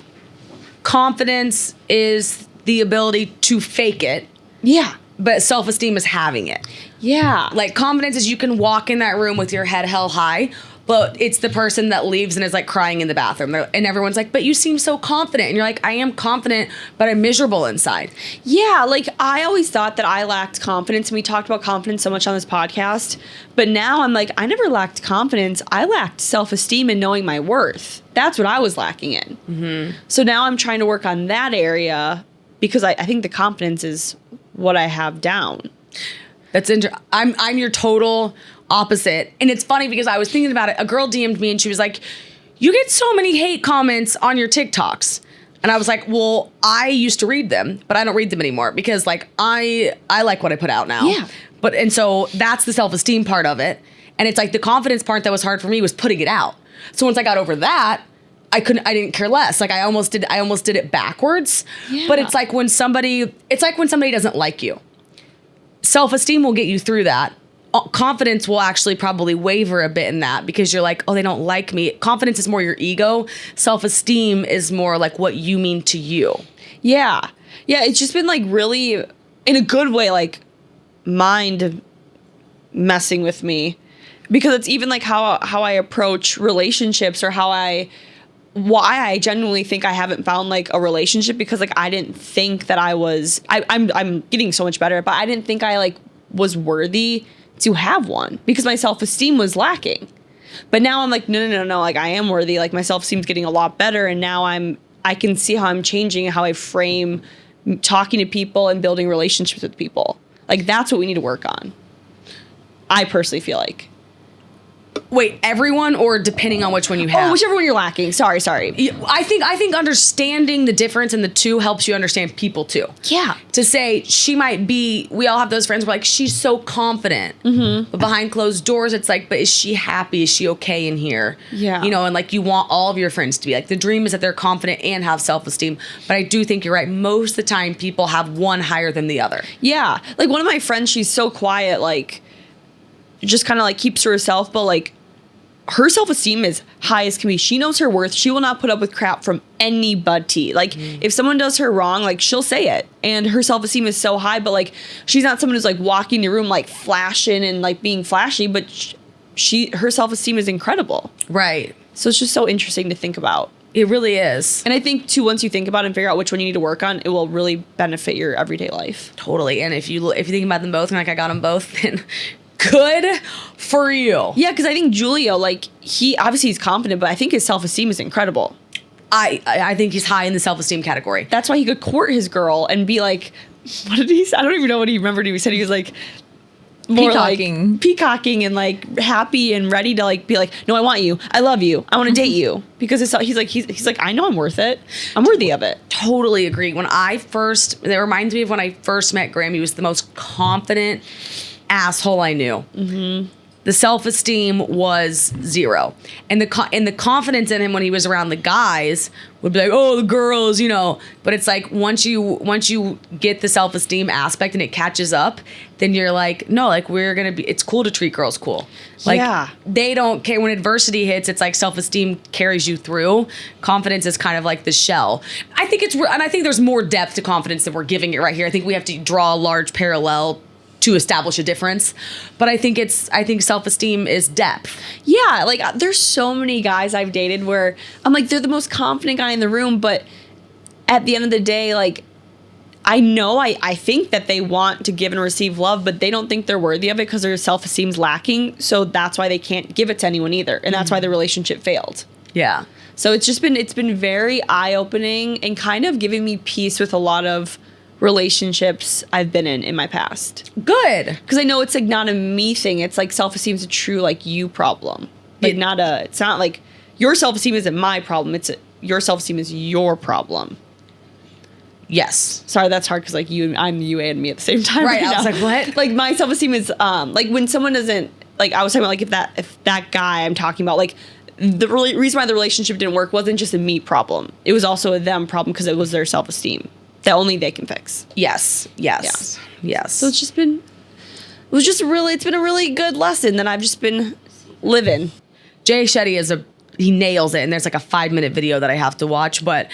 confidence is the ability to fake it. Yeah. But self-esteem is having it. Yeah. Like, confidence is you can walk in that room with your head held high, but it's the person that leaves and is like crying in the bathroom. And everyone's like, but you seem so confident. And you're like, I am confident, but I'm miserable inside. Yeah, like, I always thought that I lacked confidence, and we talked about confidence so much on this podcast. But now I'm like, I never lacked confidence. I lacked self-esteem and knowing my worth. That's what I was lacking in. Mm-hmm. So now I'm trying to work on that area, because I think the confidence is what I have down. That's I'm your total opposite. And it's funny because I was thinking about it. A girl DM'd me and she was like, you get so many hate comments on your TikToks. And I was like, well, I used to read them, but I don't read them anymore because like I like what I put out now. Yeah. And so that's the self-esteem part of it. And it's like the confidence part that was hard for me was putting it out. So once I got over that, I didn't care less. Like I almost did it backwards. Yeah. But it's like when somebody doesn't like you. Self-esteem will get you through that. Confidence will actually probably waver a bit in that because you're like, oh, they don't like me. Confidence is more your ego. Self-esteem is more like what you mean to you. Yeah. Yeah, it's just been like really, in a good way, like mind messing with me, because it's even like how I approach relationships or how I why I genuinely think I haven't found like a relationship, because like I didn't think that I'm getting so much better, but I didn't think I like was worthy to have one because my self-esteem was lacking. But now I'm like, no, like I am worthy. Like my self-esteem's getting a lot better, and now I can see how I'm changing how I frame talking to people and building relationships with people. Like that's what we need to work on. I personally feel like. Wait, everyone or depending on which one you have? Oh, whichever one you're lacking. Sorry. I think understanding the difference in the two helps you understand people too. Yeah. To say she might be, we all have those friends where like she's so confident, but behind closed doors, it's like, but is she happy? Is she okay in here? Yeah. You know, and like you want all of your friends to be like, the dream is that they're confident and have self-esteem. But I do think you're right. Most of the time, people have one higher than the other. Yeah. Like one of my friends, she's so quiet, like just kind of like keeps to herself, but like her self-esteem is high as can be. She knows her worth. She will not put up with crap from anybody. Like if someone does her wrong, like she'll say it. And her self-esteem is so high, but like she's not someone who's like walking the room like flashing and like being flashy, but her self-esteem is incredible. Right. So it's just so interesting to think about. It really is. And I think too, once you think about it and figure out which one you need to work on, it will really benefit your everyday life. Totally. And if you think about them both and like I got them both, then good for you. Yeah, because I think Julio, like he's confident, but I think his self-esteem is incredible. I think he's high in the self-esteem category. That's why he could court his girl and be like, what did he say? I don't even know what he remembered. He said he was like more peacocking. like peacocking and like happy and ready to like be like, no, I want you. I love you. I want to date you. Because he's like, I know I'm worth it. I'm worthy of it. Totally agree. That reminds me of when I first met Graham. He was the most confident asshole I knew. The self-esteem was zero, and the confidence in him when he was around the guys would be like, oh, the girls, you know. But it's like once you get the self-esteem aspect and it catches up, then you're like, no, like it's cool to treat girls cool. Like Yeah. They don't care when adversity hits. It's like self-esteem carries you through. Confidence is kind of like the shell. I think there's more depth to confidence than we're giving it right here. I think we have to draw a large parallel to establish a difference, but I think self-esteem is depth. Yeah, like there's so many guys I've dated where I'm like, they're the most confident guy in the room, but at the end of the day, like I think that they want to give and receive love, but they don't think they're worthy of it because their self-esteem's lacking. So that's why they can't give it to anyone either, and that's why the relationship failed. Yeah. So it's been very eye-opening and kind of giving me peace with a lot of relationships I've been in my past. Good. Because I know it's like not a me thing. It's like self-esteem is a true like you problem. Like it's not like your self-esteem isn't my problem. Your self-esteem is your problem. Yes. Sorry, that's hard because like I'm you and me at the same time. Right. I was now. like, what? Like my self-esteem is like when someone doesn't, like I was talking about like if that guy I'm talking about, like the reason why the relationship didn't work wasn't just a me problem. It was also a them problem because it was their self-esteem that only they can fix. Yes. So it's been a really good lesson that I've just been living. Jay Shetty he nails it, and there's like a 5-minute video that I have to watch, but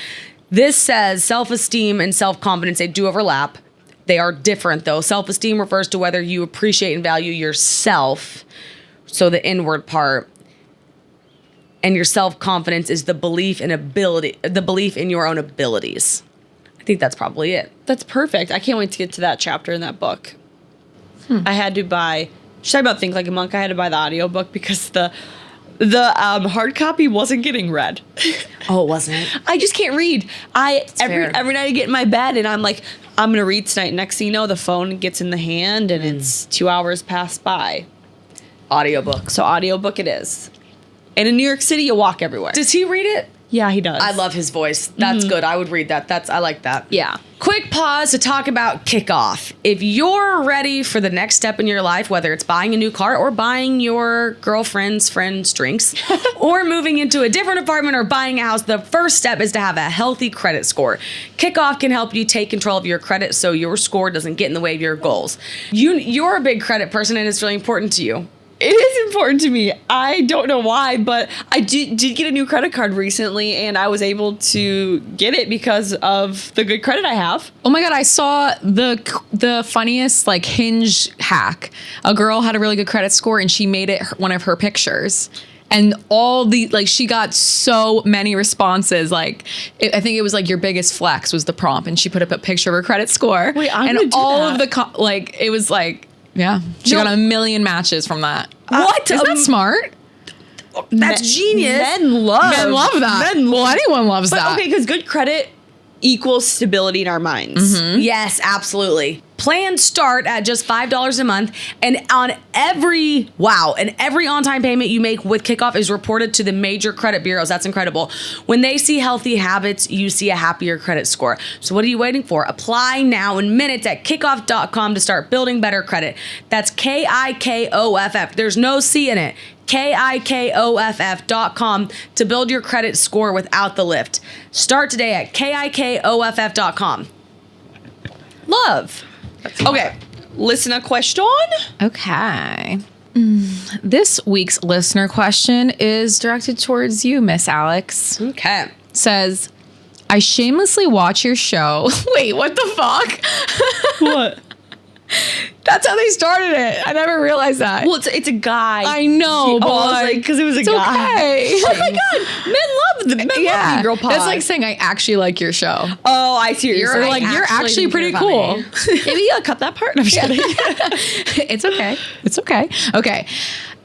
this says self-esteem and self-confidence, they do overlap. They are different though. Self-esteem refers to whether you appreciate and value yourself, so the inward part, and your self-confidence is the belief in your own abilities. I think that's probably it. That's perfect. I can't wait to get to that chapter in that book. I had to buy, just talking about Think Like a Monk, I had to buy the audiobook because the hard copy wasn't getting read. Oh, it wasn't? I just can't read. Every night I get in my bed and I'm like, I'm going to read tonight. Next thing you know, the phone gets in the hand and it's 2 hours passed by. Audiobook. So audiobook it is. And in New York City, you walk everywhere. Does he read it? Yeah, he does. I love his voice. That's good. I would read that. I like that. Yeah. Quick pause to talk about kickoff. If you're ready for the next step in your life, whether it's buying a new car or buying your girlfriend's friend's drinks, or moving into a different apartment or buying a house, the first step is to have a healthy credit score. Kickoff can help you take control of your credit so your score doesn't get in the way of your goals. You're a big credit person and it's really important to you. It is important to me. I don't know why, but I did get a new credit card recently, and I was able to get it because of the good credit I have. Oh my God, I saw the funniest like Hinge hack. A girl had a really good credit score and she made it one of her pictures. And all the, like, she got so many responses. Like, I think it was like your biggest flex was the prompt, and she put up a picture of her credit score. Wait, I'm and gonna do all that. of the like, it was like, yeah, she got a million matches from that. What? Isn't that smart? That's genius. Men love that. Well, anyone loves But that. okay, because good credit equals stability in our minds. Yes, absolutely. Plans start at just $5 a month, and every on-time payment you make with Kickoff is reported to the major credit bureaus. That's incredible. When they see healthy habits, you see a happier credit score. So what are you waiting for? Apply now in minutes at kickoff.com to start building better credit. That's KIKOFF. There's no C in it. KIKOFF.com to build your credit score without the lift. Start today at KIKOFF.com. Love. Okay. Listener question. Okay. This week's listener question is directed towards you, Miss Alex. Okay. Says, I shamelessly watch your show. Wait, what the fuck? What? That's how they started it. I never realized that. Well, it's a guy. I know, but I was like, because it was a it's guy. okay. Oh my god, men love the men love the girl pod. That's like saying I actually like your show. Oh, I see what you're Or saying. like you're actually actually think pretty you're cool. funny. Maybe I'll cut that part. I'm just kidding. It's okay. It's okay. Okay.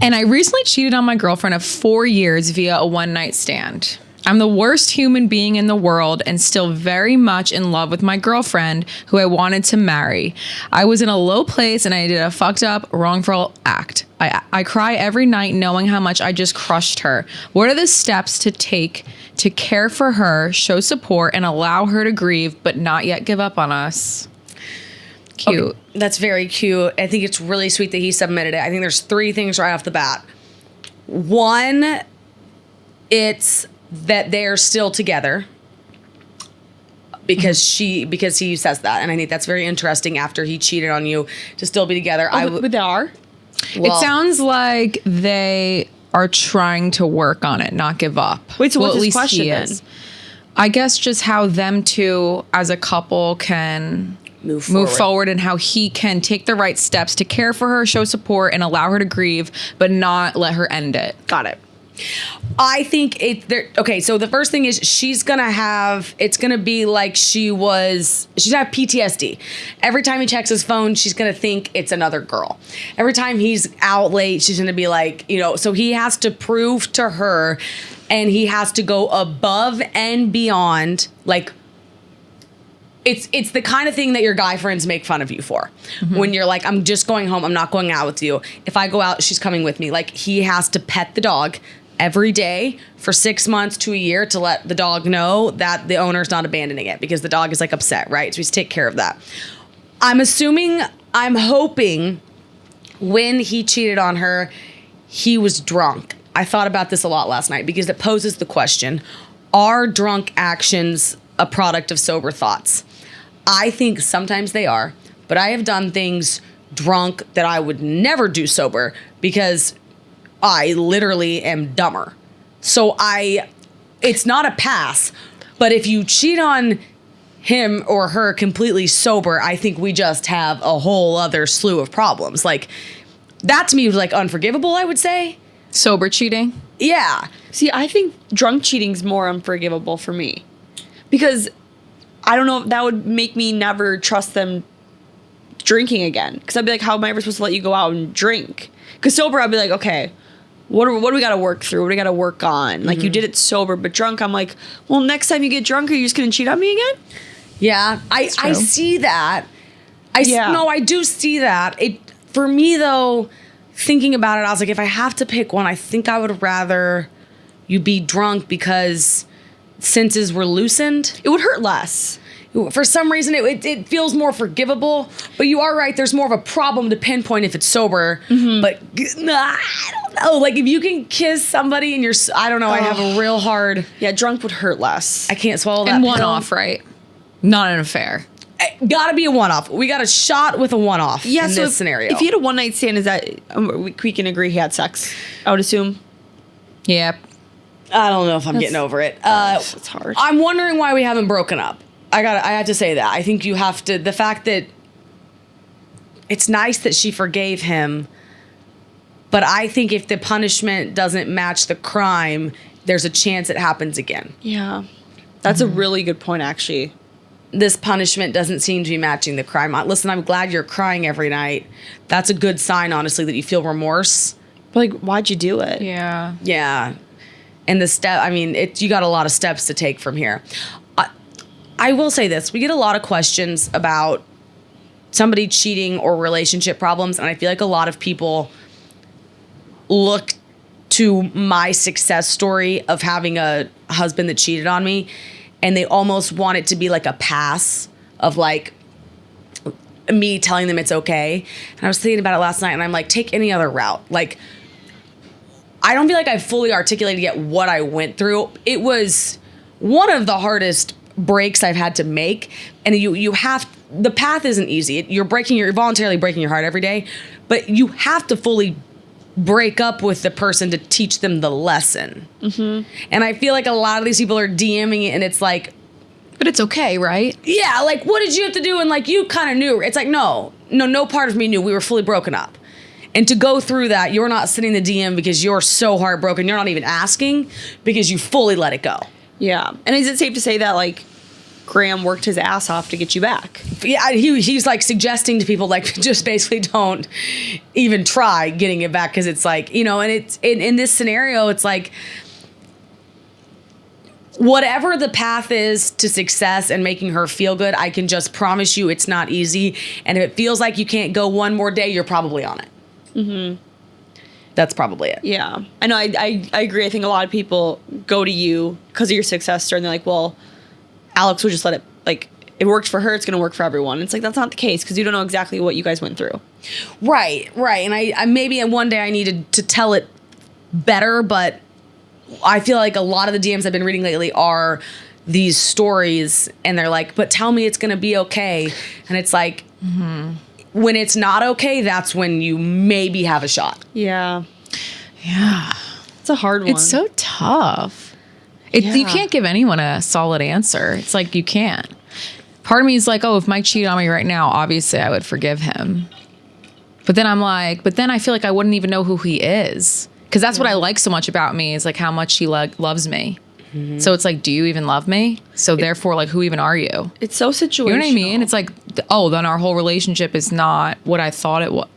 And I recently cheated on my girlfriend of 4 years via a one-night stand. I'm the worst human being in the world and still very much in love with my girlfriend who I wanted to marry. I was in a low place and I did a fucked up, wrongful act. I cry every night knowing how much I just crushed her. What are the steps to take to care for her, show support, and allow her to grieve but not yet give up on us? Cute. Okay, that's very cute. I think it's really sweet that he submitted it. I think there's 3 things right off the bat. One, it's that they're still together because he says that, and I think that's very interesting after he cheated on you to still be together. But they are. It sounds like they are trying to work on it, not give up. Wait, so what's at his least question he then? is. I guess just how them two as a couple can Move forward and how he can take the right steps to care for her, show support, and allow her to grieve, but not let her end it. Got it. I think okay, so the first thing is it's gonna be like she's gonna have PTSD. Every time he checks his phone, she's gonna think it's another girl. Every time he's out late, she's gonna be like, so he has to prove to her, and he has to go above and beyond, like, it's the kind of thing that your guy friends make fun of you for. When you're like, I'm just going home, I'm not going out with you. If I go out, she's coming with me. Like, he has to pet the dog every day for 6 months to a year to let the dog know that the owner's not abandoning it, because the dog is like upset, right? So he's to take care of that. I'm hoping when he cheated on her, he was drunk. I thought about this a lot last night because it poses the question, are drunk actions a product of sober thoughts? I think sometimes they are, but I have done things drunk that I would never do sober because I literally am dumber. So it's not a pass, but if you cheat on him or her completely sober, I think we just have a whole other slew of problems. Like, that to me was like unforgivable, I would say. Sober cheating? Yeah. See, I think drunk cheating's more unforgivable for me. Because I don't know if that would make me never trust them drinking again. Because I'd be like, how am I ever supposed to let you go out and drink? Because sober, I'd be like, okay, what do we got to work through? What do we got to work on? Like, you did it sober, but drunk, I'm like, well, next time you get drunk, are you just going to cheat on me again? Yeah, I see that. Yeah. I do see that. For me, though, thinking about it, I was like, if I have to pick one, I think I would rather you be drunk because senses were loosened. It would hurt less. For some reason, it feels more forgivable. But you are right. There's more of a problem to pinpoint if it's sober. But I don't know. Like, if you can kiss somebody and I don't know. I have a real hard. Yeah, drunk would hurt less. I can't swallow that. And pill. one-off, right? Not an affair. Gotta be a one-off. We got a shot with a one-off in so this scenario. If he had a one-night stand, is that we can agree he had sex? I would assume. Yep. I don't know if I'm getting over it. It's hard. I'm wondering why we haven't broken up. I have to say that. I think you have to. The fact that it's nice that she forgave him, But I think if the punishment doesn't match the crime, there's a chance it happens again. Yeah. That's a really good point, actually. This punishment doesn't seem to be matching the crime. Listen, I'm glad you're crying every night. That's a good sign, honestly, that you feel remorse. But like, why'd you do it? Yeah. Yeah. And the step, I mean, you got a lot of steps to take from here. I will say this. We get a lot of questions about somebody cheating or relationship problems. And I feel like a lot of people look to my success story of having a husband that cheated on me, and they almost want it to be like a pass of like me telling them it's okay. And I was thinking about it last night, and I'm like, take any other route. Like, I don't feel like I fully articulated yet what I went through. It was one of the hardest breaks I've had to make. And you have, the path isn't easy. You're voluntarily breaking your heart every day, but you have to fully break up with the person to teach them the lesson. Mm-hmm. And I feel like a lot of these people are DMing it, and it's like, But it's okay, right? yeah, like, what did you have to do? And like, you kind of knew. It's like, no part of me knew. We were fully broken up. And to go through that, you're not sending the DM because you're so heartbroken. You're not even asking because you fully let it go. Yeah. And is it safe to say that, like, Graham worked his ass off to get you back? Yeah, he's like suggesting to people, like, just basically don't even try getting it back, because it's like, and it's in this scenario, it's like, whatever the path is to success and making her feel good, I can just promise you it's not easy. And if it feels like you can't go one more day, you're probably on it. Mm-hmm. That's probably it. Yeah. I know. I agree. I think a lot of people go to you because of your success story, and they're like, well, Alex would just let it, like, it worked for her, it's going to work for everyone. It's like, that's not the case, because you don't know exactly what you guys went through. Right. And I maybe one day I needed to tell it better, but I feel like a lot of the DMs I've been reading lately are these stories, and they're like, but tell me it's going to be okay. And it's like, when it's not okay, that's when you maybe have a shot. Yeah. Yeah. It's a hard one. It's so tough. You can't give anyone a solid answer. It's like, you can't. Part of me is like, oh, if Mike cheated on me right now, obviously I would forgive him. But then I'm like, I feel like I wouldn't even know who he is. Because that's what I like so much about me, is like how much he loves me. Mm-hmm. So it's like, do you even love me? So therefore, like, who even are you? It's so situational. You know what I mean? It's like, oh, then our whole relationship is not what I thought it was.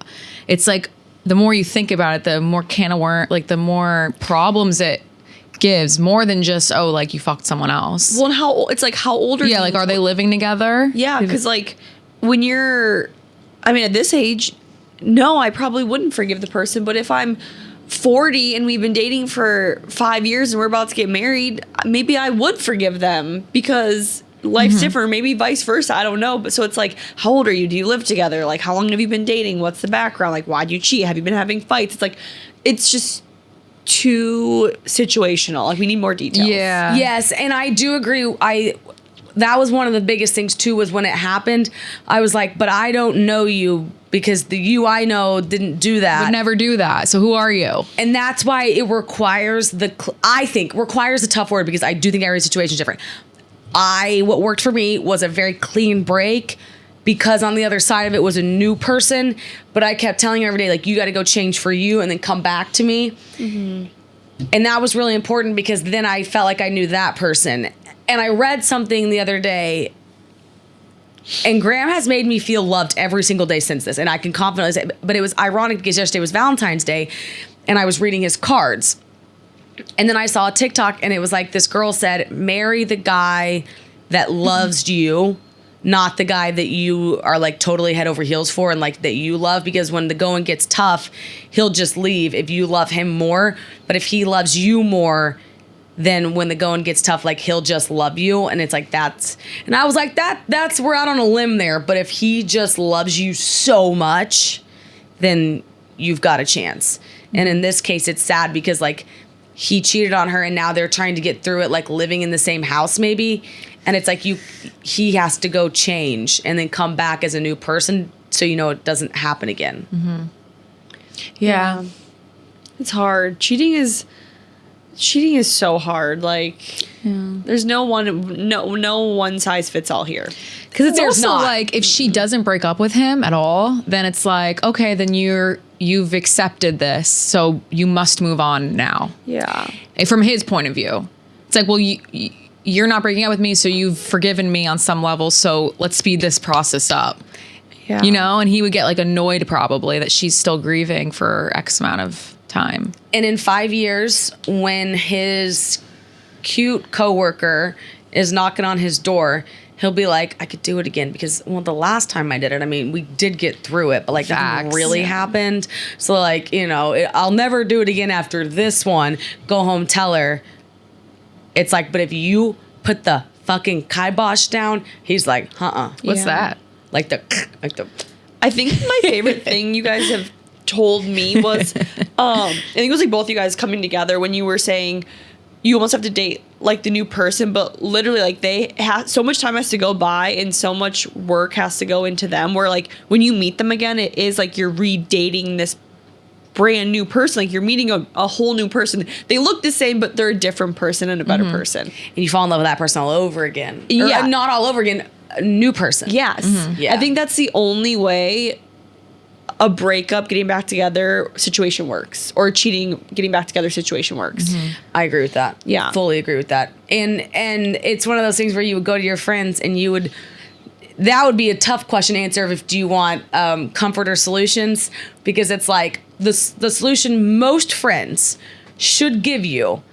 It's like, the more you think about it, the more the more problems it gives, more than just, oh, like, you fucked someone else. Well, and how old are you? Yeah, like, are they living together? Yeah, because, like, when at this age, no, I probably wouldn't forgive the person. But if I'm 40 and we've been dating for 5 years and we're about to get married, maybe I would forgive them, because life's different. Maybe vice versa. I don't know. But so it's like, how old are you? Do you live together? Like, how long have you been dating? What's the background? Like, why'd you cheat? Have you been having fights? It's like, it's just too situational. Like, we need more details. Yeah. Yes, and I do agree. That was one of the biggest things too, was when it happened, I was like, but I don't know you, because the you I know didn't do that. Would never do that. So who are you? And that's why it requires requires a tough word, because I do think every situation is different. What worked for me was a very clean break, because on the other side of it was a new person, but I kept telling her every day, like, you got to go change for you and then come back to me. Mm-hmm. And that was really important, because then I felt like I knew that person. And I read something the other day, and Graham has made me feel loved every single day since this. And I can confidently say, but it was ironic because yesterday was Valentine's Day, and I was reading his cards. And then I saw a TikTok, and it was like, this girl said, marry the guy that loves you, not the guy that you are like totally head over heels for and like that you love, because when the going gets tough, he'll just leave if you love him more. But if he loves you more, then when the going gets tough, like, he'll just love you. And it's like, and I was like, that's, we're out on a limb there. But if he just loves you so much, then you've got a chance. And in this case, it's sad because, like, he cheated on her, and now they're trying to get through it, like, living in the same house maybe. And it's like, he has to go change and then come back as a new person, so it doesn't happen again. Mm-hmm. Yeah. It's hard. Cheating is cheating is so hard. Like, there's no one size fits all here. Because it's There's also not. like if she doesn't break up with him at all, then it's like, okay, then you've accepted this, so you must move on now. Yeah. From his point of view, it's like, well, you're not breaking up with me, so you've forgiven me on some level, so let's speed this process up. Yeah. You know, and he would get like annoyed probably that she's still grieving for X amount of time. And in 5 years, when his cute coworker is knocking on his door, he'll be like, I could do it again because, well, the last time I did it, I mean, we did get through it, but like nothing Facts. really happened. So like, you know, I'll never do it again after this one. Go home, tell her. It's like, but if you put the fucking kibosh down, he's like, What's that? like the. I think my favorite thing you guys have told me was, I think it was like both you guys coming together when you were saying you almost have to date like the new person, but literally like they have so much time has to go by and so much work has to go into them where like when you meet them again, it is like you're redating this brand new person. Like you're meeting a whole new person. They look the same, but they're a different person and a better person. And you fall in love with that person all over again. Yeah. Or, not all over again, a new person. Yes. Yeah. I think that's the only way a breakup, getting back together situation works, or cheating, getting back together situation works. I agree with that. Yeah. Fully agree with that. And it's one of those things where you would go to your friends and you would, that would be a tough question to answer if do you want comfort or solutions, because it's like the solution most friends should give you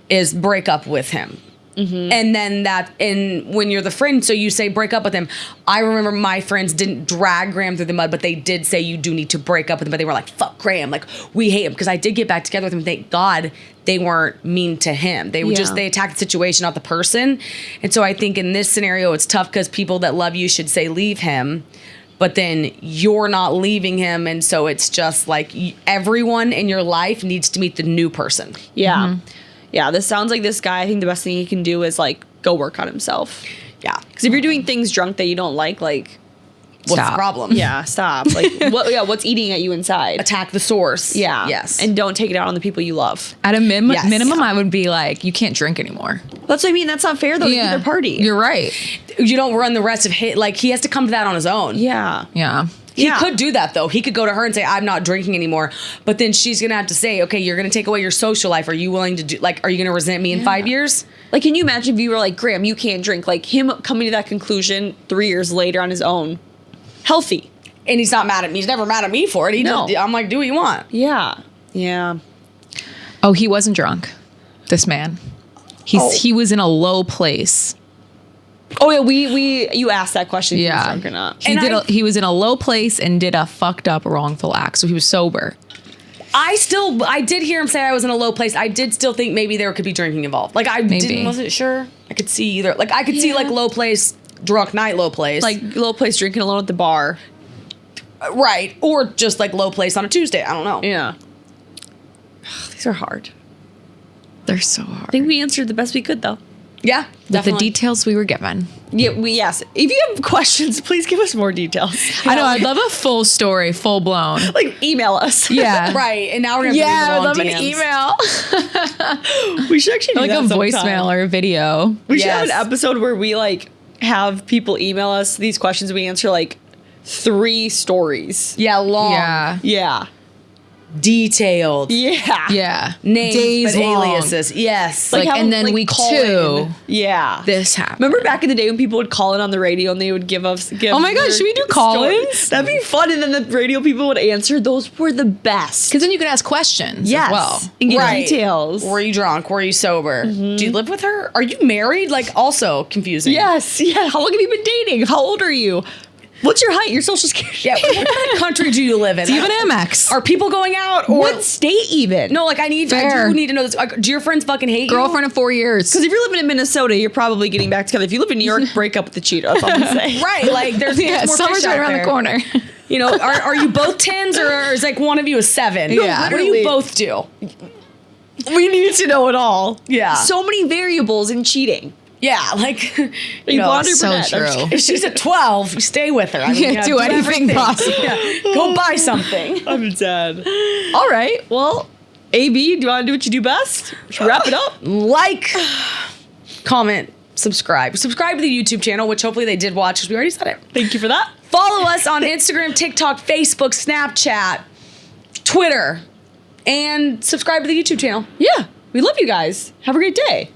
is break up with him. And then when you're the friend, so you say break up with him. I remember my friends didn't drag Graham through the mud, but they did say you do need to break up with him. But they were like, fuck Graham, like we hate him, because I did get back together with him. Thank God they weren't mean to him. They would they attacked the situation, not the person. And so I think in this scenario, it's tough because people that love you should say leave him, but then you're not leaving him. And so it's just like everyone in your life needs to meet the new person. Yeah. Yeah, this sounds like this guy, I think the best thing he can do is like go work on himself. Yeah. Because if you're doing things drunk that you don't like, What's the Stop. problem? yeah, stop. Like what's eating at you inside? Attack the source. Yeah. Yes. And don't take it out on the people you love. At a Yes. minimum, I would be like, you can't drink anymore. That's what I mean. That's not fair though. Yeah. Their party. You're right. You don't run the rest of his, like he has to come to that on his own. yeah. Yeah. He Yeah. could do that though. He could go to her and say, I'm not drinking anymore. But then she's going to have to say, okay, you're going to take away your social life. Are you willing to do, like, are you going to resent me in 5 years? Like, can you imagine if you were like, Graham, you can't drink? Like him coming to that conclusion 3 years later on his own. Healthy. And he's not mad at me. He's never mad at me for it. No. I'm like, do what you want. Yeah. Yeah. Oh, he wasn't drunk. This man. He was in a low place. Oh yeah, you asked that question. If he was Yeah. drunk or not. He was in a low place and did a fucked up wrongful act. So he was sober. I did hear him say I was in a low place. I did still think maybe there could be drinking involved. Like wasn't sure. I could see either. Like I could see like low place, drunk night, low place. Like low place drinking alone at the bar. right. Or just like low place on a Tuesday. I don't know. Yeah. These are hard. They're so hard. I think we answered the best we could though. Yeah. With the Definitely. details we were given. Yeah, yes. If you have questions, please give us more details. I know. I'd love a full story, full blown. Like email us. Yeah. Right. And now we're going to Yeah, I'd read love the an E email. We should actually do Like that a sometime. voicemail or a video. We should have an Yes. episode where we like have people email us these questions. We answer like 3 stories. Yeah, long. Yeah. Yeah. Detailed. Yeah. Yeah. Names, Days but long. aliases. Yes. Like, how, and then like, week call 2, in. Yeah. this happened. Remember back in the day when people would call in on the radio and they would give us. Oh my gosh, their should we do story? call-ins? That'd be fun. And then the radio people would answer. Those were the best. Because then you can ask questions Yes. as well. And get Right. details. Were you drunk? Were you sober? Do you live with her? Are you married? Like, also confusing. Yes. Yeah. How long have you been dating? How old are you? What's your height? Your social security? Yeah. What kind of country do you live in? Do you have an Amex? Are people going out? Or What state even? no? Like, I Fair. do need to know this. Like, do your friends fucking hate Girlfriend of 4 years. Because if you're living in Minnesota, you're probably getting back together. If you live in New York, break up with the cheater. That's all I'm gonna say. you? Right. Like, there's Yeah, more summer's fish right out around there. the corner. You know, are you both 10s or is like one of you a 7? Yeah. What do you both do? We need to know it all. Yeah. So many variables in cheating. Yeah. Like, you know, blonde or so brunette? I'm just true. kidding. if she's at 12, you stay with her. I mean, Can't do anything everything. possible. Yeah. Go buy something. I'm dead. All right. Well, AB, do you want to do what you do best? Should we wrap it up? Like, comment, subscribe. Subscribe to the YouTube channel, which hopefully they did watch because we already said it. Thank you for that. Follow us on Instagram, TikTok, Facebook, Snapchat, Twitter, and subscribe to the YouTube channel. Yeah. We love you guys. Have a great day.